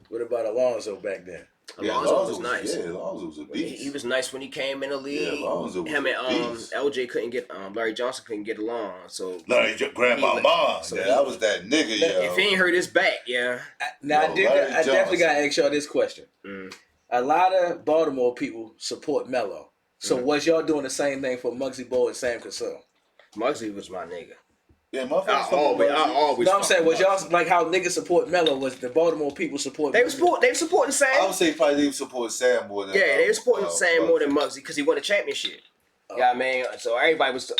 What about Alonzo back then? Alonzo was nice. Yeah, Alonzo was a beast. He was nice when he came in the league. Yeah, Alonzo was Him a and beast. LJ couldn't get Larry Johnson couldn't get along. So Larry, Grandma He- Mom. so Yeah, he- that was that nigga, yo. if he ain't hurt his back, yeah. Now No, I Larry definitely Johnson. got to ask y'all this question. A lot of Baltimore people support Melo. So was y'all doing the same thing for Muggsy Bogues and Sam Cassell? Muggsy was my nigga. Yeah, motherfuckers. I always. No, I'm saying was fuck with y'all like how niggas support Melo? Was the Baltimore people support? They were supporting Sam. I would say probably they support Sam more than Yeah, they were supporting Sam more than Muggsy. Muggsy because he won a championship. Yeah, I mean, so everybody was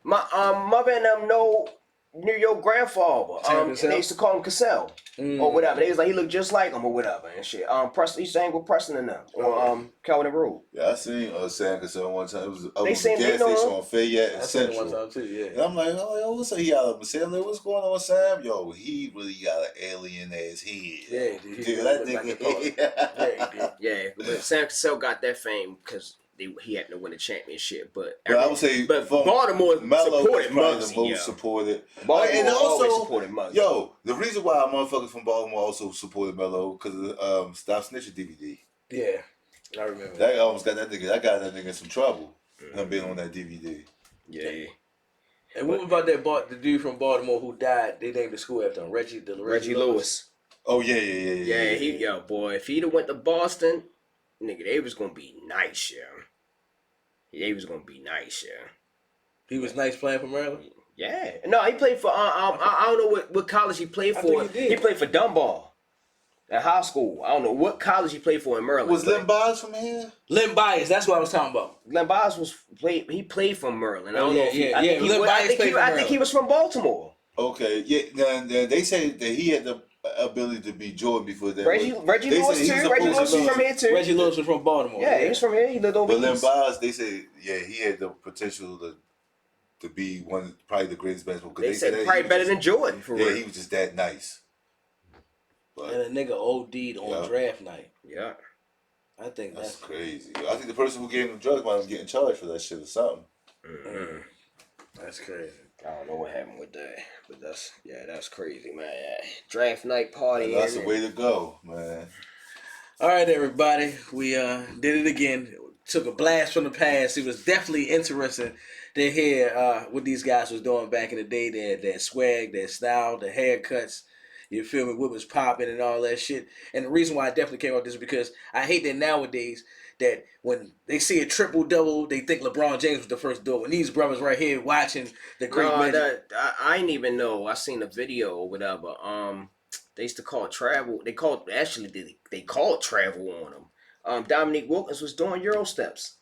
my mother and them know New York grandfather. Sam And Cassell? they used to call him Cassell or whatever. They was like he looked just like him or whatever and shit. Preston, he sang with Preston and them on Calvin and Road. Yeah, I seen Sam Cassell one time. It was a seen- gas they know station him. on Fayette and I seen it one Central. time too. Yeah. And I'm like, oh, yo, what's up? He out of Sam. I'm like, what's going on with Sam? Yo, he really got an alien ass head. Yeah, dude. Dude, that Look like a nigga. Yeah, he did. Yeah, but Sam Cassell got that fame because he happened to win a championship. But But I would say, but from Baltimore Melo was supported probably the Muggsy. most Yeah. supported. Baltimore And always also, supported Muggsy. yo, the reason why motherfuckers from Baltimore also supported Melo because of Stop Snitching DVD. Yeah, I remember. That almost got that nigga. That got that nigga in some trouble. Him being on that DVD. Yeah. And what about the dude from Baltimore who died? They named the school after him, Reggie Lewis. Oh yeah. Yeah, boy, if he'd have went to Boston, nigga, they was gonna be nice, yeah. They was gonna be nice, yeah. He was nice playing for Maryland. Yeah. No, he played for I don't know what college he played I for. think he did. He played for Dunbar. At high school. I don't know what college he played for in Maryland. Was but Len Bias from here? Len Bias, that's what I was talking about. Len Bias he played for Maryland. I Oh, don't know yeah, if he, yeah, I yeah. think he Len was- Bias I think played he for I think he Maryland. was from Baltimore. Okay, yeah. Then they say that he had the ability to be Jordan before that. Reggie They Lewis say he's too. Reggie supposed Lewis to was be- from here too. Reggie Lewis was from Baltimore. Yeah, he was from here. He lived over But Len east. Bias, they say, yeah, he had the potential to to be probably the greatest basketball. They said probably better than Jordan. For real. he was just that nice. But And a nigga OD'd on draft night. Yeah. I think that's crazy. I think the person who gave him drugs might have getting charged for that shit or something. Mm-hmm. That's crazy. I don't know what happened with that, but that's crazy, man. Draft night party. That's the way to go, man. All right, everybody. We did it again. Took a blast from the past. It was definitely interesting to hear what these guys was doing back in the day. Their swag, their style, the haircuts. You feel me? What was popping and all that shit. And the reason why I definitely came out this is because I hate that nowadays that when they see a triple-double, they think LeBron James was the first to do it. When these brothers right here watching the great Magic. I didn't even know. I seen a video or whatever. They used to call travel. They called travel on them. Dominique Wilkins was doing Euro steps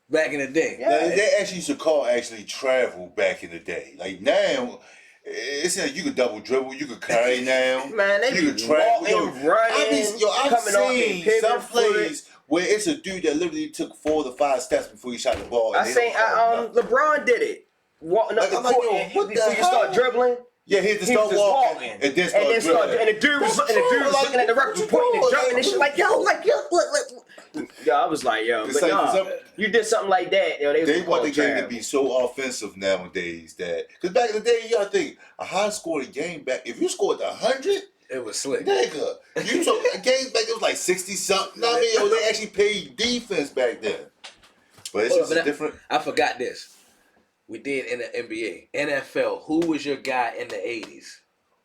back in the day. Yeah. They actually used to call travel back in the day. Like now, it's like you could double dribble, you could carry now. Man, they you be walking, running, I've seen some plays where it's a dude that literally took 4 to 5 steps before he shot the ball. LeBron did it. Walking up the court before you start dribbling. Yeah, he had to start walking. And then the dude was looking at the referee, pointing and jumping and shit like, look. Yo, I was like, yo, but nah, you did something like that. Yo, they want the game to be so offensive nowadays that because back in the day, you gotta think a high scoring game back. If you scored 100, it was slick. Nigga, you took games back. It was like 60 something. I mean, they actually played defense back then. But it's just different. I forgot this. We did in the NBA, NFL. Who was your guy in the 80s?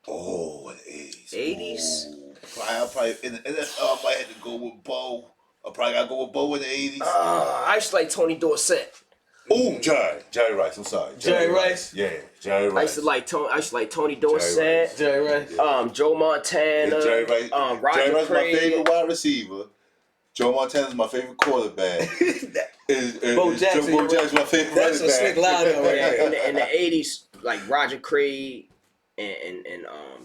Oh, in the 80s. 80s. I probably in the NFL. I might have to go with Bo. I probably gotta go with Bo in the 80s. I used to like Tony Dorsett. Oh, Jerry Rice. I'm sorry, Jerry Rice. Yeah, Jerry Rice. I used to like Tony Dorsett. Jerry Rice. Yeah. Joe Montana. Yeah, Jerry Rice. Roger Jerry Rice, Craig. my favorite wide receiver. Joe Montana's my favorite quarterback. Bo Jackson. Bo Jackson's my favorite running back. That's a slick line over there. In the 80s, like Roger Craig and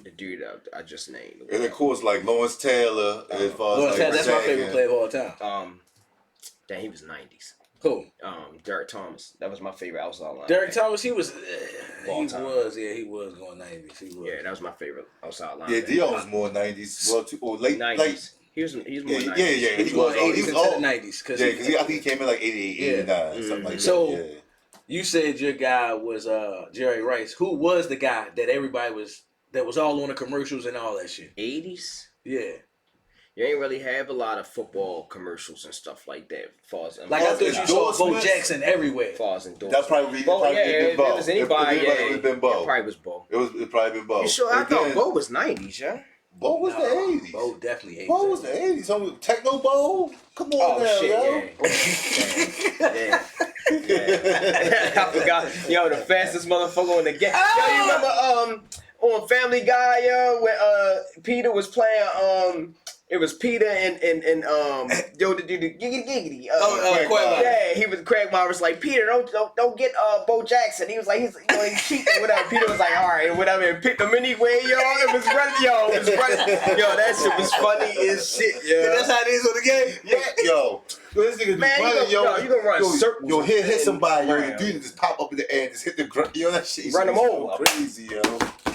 the dude I just named. And of course, like Lawrence Taylor. As far Lawrence as Taylor, that's my favorite player of all time. He was 90s. Who? Derek Thomas. That was my favorite outside line. Derek Thomas, he was going 90s. He was. Yeah, that was my favorite outside line. Yeah, Dion was more 90s. Well, or late 90s. Late. He was more 90s. Yeah. He was 80s into the 90s. Because I think he came in like 88, 89, something like that. So, you said your guy was Jerry Rice. Who was the guy that everybody that was all on the commercials and all that shit? 80s? Yeah. You ain't really have a lot of football commercials and stuff like that. Like I thought you saw Bo Jackson everywhere. That's probably Bo. If it was anybody, it would have been Bo. It probably was Bo. It probably been Bo. You sure? I thought Bo was 90s, yeah? Bo was the 80s. Bo definitely 80s. Bo was the 80s. So Techno Bo? Come on now, shit, yo. Yeah. I forgot. Yo, the fastest motherfucker in the game. Yo, you remember on Family Guy, yo, when Peter was playing it was Peter and yo the giggity. Quagmire. Yeah, he was Quagmire was like, Peter, don't get Bo Jackson. He was like, he's cheating or whatever. Peter was like, all right, whatever, and picked him anyway, yo. It was running. Yo, that shit was funny as shit, yo. That's how it is on the game. Yeah, yo. This nigga be running, you gonna run circles. Yo, hit somebody, yo. The dude just pop up in the air and just hit the ground. Yo, that shit. Run him over. Crazy, yo.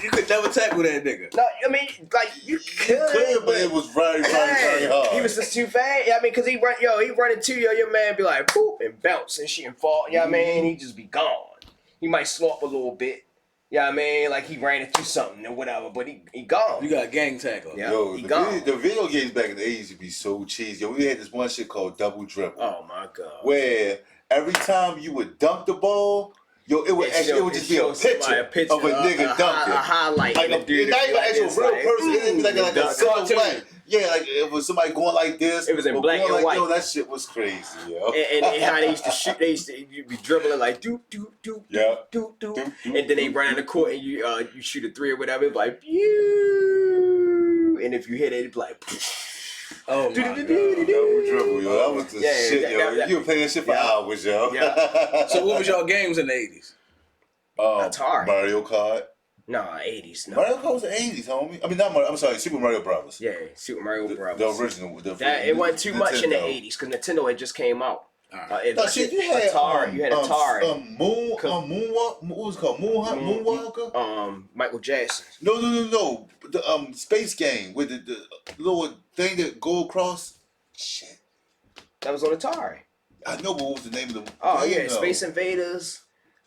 You could never tackle that nigga. No, I mean, like you could, but it was very hard. He was just too fast. I mean, cause he running too, your man be like, boop, and bounce and shit and fall. You know what I mean? He just be gone. He might slow up a little bit. You know what I mean? Like he ran into something or whatever, but he gone. You got gang tackle. Yeah, yo, he gone. The video games back in the 80s would be so cheesy. Yo, we had this one shit called Double Dribble. Oh my god. Where every time you would dunk the ball, yo, it would just be a picture of a nigga dunking. A highlight. Like not even an actual real person. It would be like a silhouette. Yeah, like it was somebody going like this. It was in black and white. Yo, that shit was crazy, yo. And how they used to shoot, you'd be dribbling like do, and then they run in the court and you shoot a three or whatever. It's like pew, and if you hit it, it's like. Oh my god. Double dribble, yo. That was the shit, yo. You were playing that shit for hours, yo. Yeah. So what was y'all games in the 80s? Atari. Mario Kart. Nah, 80s. No. Mario Kart was the 80s, homie. I mean, not Mario. I'm sorry, Super Mario Brothers. Yeah, Super Mario Brothers. The original. It wasn't too much in the Nintendo. 80s because Nintendo had just came out. No, shit, you had Atari. You had Atari. Moonwalk. What was it called? Moonwalker. Michael Jackson. No. The space game with the little thing that go across. Shit. That was on Atari. I know, but what was the name of the? Oh game, yeah, though? Space Invaders.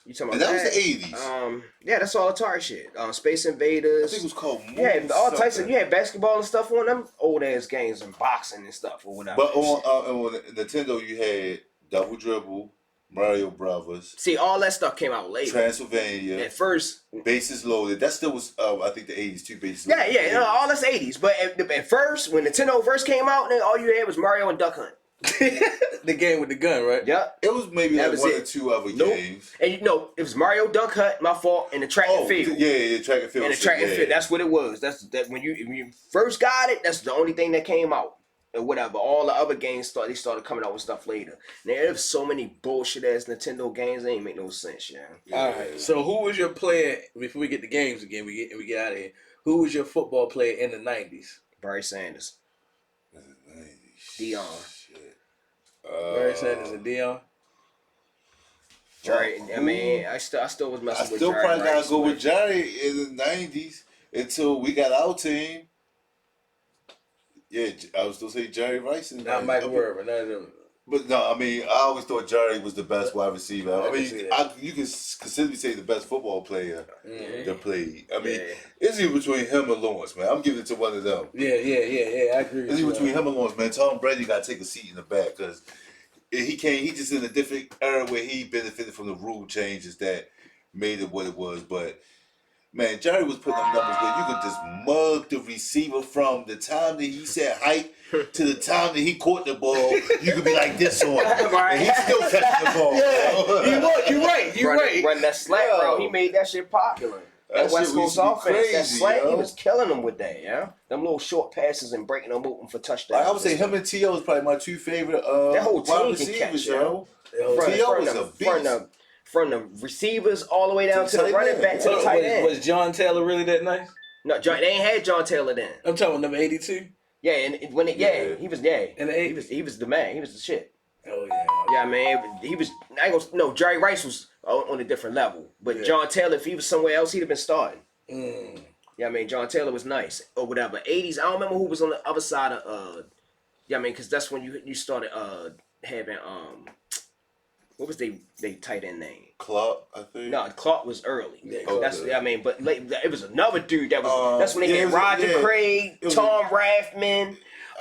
You talking And about that was the 80s. Yeah, that's all Atari shit. Space I Invaders. think it was called. You had all types of. You had basketball and stuff on them old ass games and boxing and stuff or whatever. But on Nintendo, you had Double Dribble, Mario Brothers. See, all that stuff came out later. Transylvania. At first, Bases Loaded. That still was, I think, the 80s too. Bases yeah, Loaded. yeah, all that's 80s. But at first, when Nintendo first came out, then all you had was Mario and Duck Hunt. The game with the gun, right? Yep. It was maybe That like was one it. or two other Nope. games. And it was Mario Duck Hunt, my fault, and the track and field. Yeah, track and field. And the track and yeah. field. That's what it was. That when you first got it, that's the only thing that came out. Or whatever. All the other games started coming out with stuff later. There's so many bullshit ass Nintendo games, they ain't make no sense, yeah. All right. So who was your player before we get the games again? We get out of here. Who was your football player in the 90s? Barry Sanders. Dion. Barry Sanders and Dion. Jerry, I mean, I still was I messing with still Jerry probably gotta Rice, go but- with Jerry in the 90s until we got our team. Yeah, I was still say Jerry Rice. In the Not 90s. Mike Werber. None of them. But no, I mean, I always thought Jerry was the best wide receiver. I I can mean, see that. you can considerably say the best football player that played. I mean, Yeah. it's either between him and Lawrence, man. I'm giving it to one of them. Yeah. I agree. It's with either you. between him and Lawrence, man. Tom Brady got to take a seat in the back because he just in a different era where he benefited from the rule changes that made it what it was. But man, Jerry was putting up numbers where you could just mug the receiver from the time that he said height to the time that he caught the ball. You could be like this on him. And he's still catching the ball. You're right. Run that slant Yo. route. He made that shit popular. That That West shit used Coast to be offense, that crazy, slant, he yo. was killing them with that, yeah. Them little short passes and breaking them open for touchdowns. Like, I would say him and T.O. is probably my two favorite That whole wide team can receivers, catch, yo. From- T.O. from was the- a beast. From the receivers all the way down To to the the tight running end. back to the So, tight end. was John Taylor really that nice? No, they ain't had John Taylor then. I'm talking about number 82. Yeah, and when he was In the he was the man. He was the shit. Oh yeah. Yeah, man. He was. I ain't gonna. No, Jerry Rice was on a different level. But Yeah. John Taylor, if he was somewhere else, he'd have been starting. Mm. Yeah, I mean, John Taylor was nice or whatever. 80s. I don't remember who was on the other side of. Yeah, I mean, because that's when you started having what was they tight end name? Clark, I think. No, Clark was early. Yeah, That's okay. I mean, but it was another dude that was. That's when they yeah, had it was- Roger yeah. Craig, It was- Tom Rathman,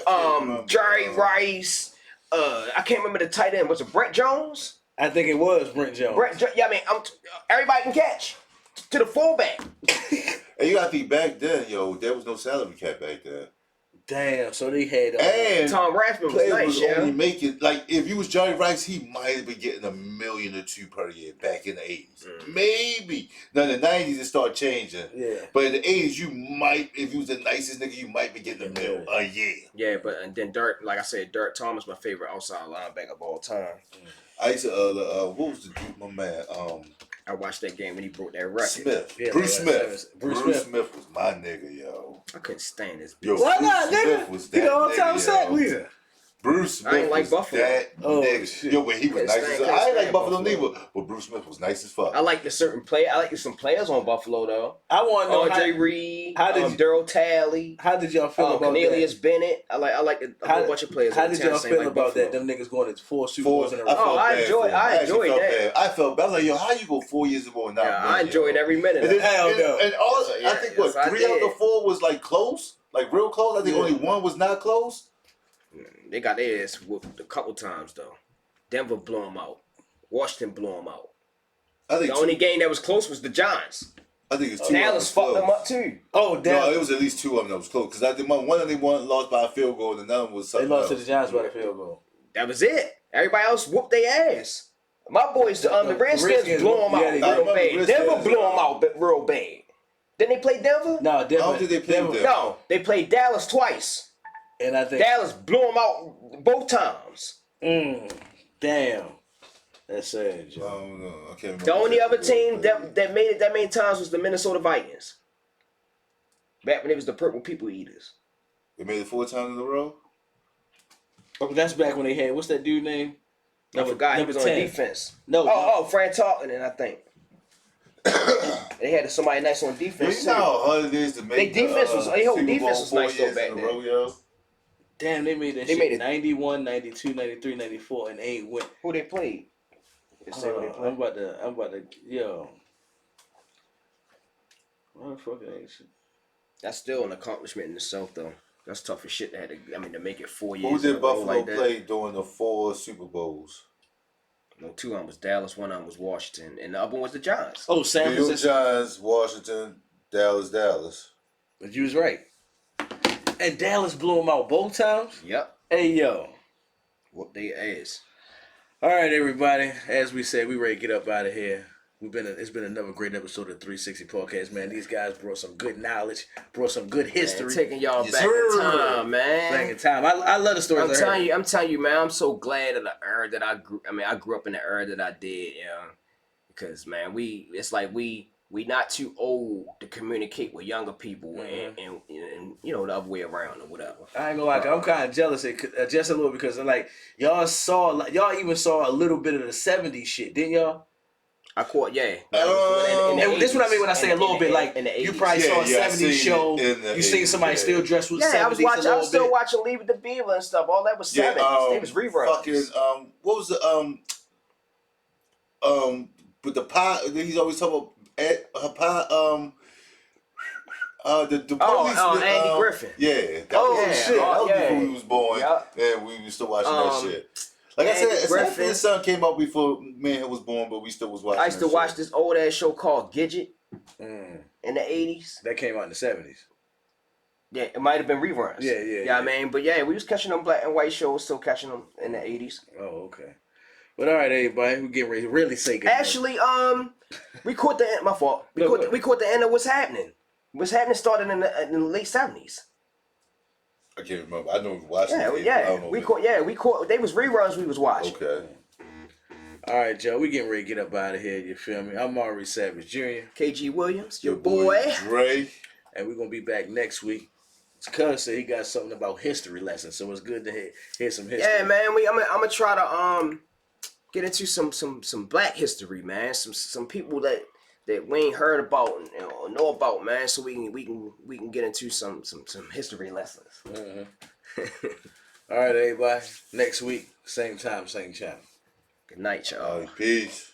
remember. Jerry Rice. I can't remember the tight end. Was it Brent Jones? I think it was Brent Jones. Yeah, I mean, everybody can catch to the fullback. And you gotta think back then, yo, there was no salary cap back then. Damn. So they had. And Tom Rathman was players nice, was yeah. only making, like, if you was Jerry Rice, he might have been getting $1 million or $2 million per year back in the 80s. Maybe. Now in the 90s it started changing. Yeah. But in the 80s, you might, if you was the nicest nigga, you might be getting $1 million a year. Yeah, but and then Dirk, like I said, Dirk Thomas, my favorite outside linebacker of all time. I used to, what was the dude, my man? I watched that game when he broke that record. Smith. Yeah, Bruce like Smith. Bruce Bruce Smith. Smith was my nigga, yo. I couldn't stand this. Yo, Why Bruce not, Smith nigga? was He that the all-time nigga, sack yo. leader. Bruce Smith I ain't like was Buffalo. that Oh, nigga. shit. Yo, but he was Couldn't nice stand- as couldn't I ain't like stand Buffalo Buffalo. neither, but Bruce Smith was nice as fuck. I like the certain player. I like some players on Buffalo though. I want to know Andre how, Reed, how did you- Daryl Talley, how did y'all feel about Cornelius that? Bennett. I like a whole bunch of players. How on the did team. y'all Same feel like about that? Buffalo. Them niggas going to 4 Super Bowls in a row. I enjoyed actually felt that. bad. I felt bad. I was like, yo, how you go 4 years ago and not Yeah, win, I enjoyed yo? every minute. And, of then, it. Hell and, no. and all, So, I yeah, think yes, I 3 out of did. the 4 was like close, like real close. I think Yeah. only 1 was not close. They got their ass whooped a couple times though. Denver blew them out. Washington blew them out. I think The only game that was close was the Giants. I think it's 2 Dallas fucked them up too. Oh, No, damn. it was at least 2 of them that was close because I think one of them lost by a field goal and another one was They something lost to else. the Giants by the field goal. That was it. Everybody else whooped their ass. My boys, the The Redskins Redskins, blew them yeah, out they did. real bad. Redskins, Denver blew them out real bad. Didn't they play Denver? No, Denver. I don't think they played Denver- them. No, they played Dallas twice. And I think. Dallas blew them out both times. Damn. That's sad, I Joe. don't know. I can't remember. The only other team that made it that many times was the Minnesota Vikings. Back when it was the Purple People Eaters. They made it 4 times in a row. Oh, that's back when they had, what's that dude name? I forgot he was on 10. defense. No. Fran Tarkenton, I think. They had somebody nice on defense. You know how hard it is to make They defense was- they whole Super Bowl defense was 4 nice though years back in a then. row, yo. Damn, they made that They shit made it. 91, 92, 93, 94, and 8 went. Who they played? They say who they I'm played. about to, yo. What the fuck ain't shit? That's still an accomplishment in itself, though. That's tough as shit. To make it 4 years. Who in did a row Buffalo like that. play during the 4 Super Bowls? No, 2 of them was Dallas, 1 of them was Washington, and the other one was the Giants. Oh, San New York Francisco. Giants, Washington, Dallas. But you was right. And Dallas blew them out both times? Yep. Hey, yo. Whoop they ass. All right, everybody. As we said, we ready to get up out of here. It's been another great episode of 360 Podcast, man. These guys brought some good knowledge, brought some good history. Man, taking y'all Yes, back sir. in time, man. Back in time. I love the stories. I'm telling you, man. I'm so glad of the era that I grew. I mean, I grew up in the era that I did, because man, it's like we not too old to communicate with younger people, Mm-hmm. and you know the other way around or whatever. I ain't gonna lie, I'm kind of jealous, just a little, because like y'all even saw a little bit of the '70s shit, didn't y'all? I caught, yeah. And this is what I mean when I say a little bit. Like in the you 80s. probably saw a Yeah, I '70s seen show. it in the You seen 80s, somebody yeah. still dressed with Yeah, I '70s. was still watching Leave It to Beaver and stuff. All that was 70s. They was reruns. Fucking what was the with the pie? He's always talking about pie. The police. Andy Griffin. Yeah, that Oh, was yeah. shit. That was Yeah. before we was born, Yeah. and we was still watching that shit. Like Andy I said, Griffin. Sanford and Son came out before man was born, but we still was watching. I used to that watch shit. this old ass show called Gidget Mm, in the 80s. that came out in the '70s. Yeah, it might have been reruns. Yeah. Yeah, I mean, but yeah, we was catching them black and white shows, still catching them in the 80s. Oh, okay. But all right, everybody, we getting ready to really say good. Actually, we caught the end. My fault. We caught the end of what's happening. What's happening started in the late 70s. I can't remember. I know we watched it. I Yeah. don't know We when. caught. They was reruns we was watching. Okay. All right, Joe, we getting ready to get up out of here. You feel me? I'm Maurice Savage Jr. KG Williams, your boy. Dre. And we're gonna be back next week. Cuz said he got something about history lessons, so it's good to hear some history. Yeah, man. I'm gonna try to get into some black history, man. Some people that we ain't heard about or know about, man. So we can get into some history lessons. Mm-hmm. All right, everybody. Next week, same time, same channel. Good night, y'all. Peace.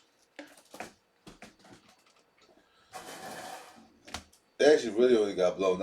They actually really only got blown up.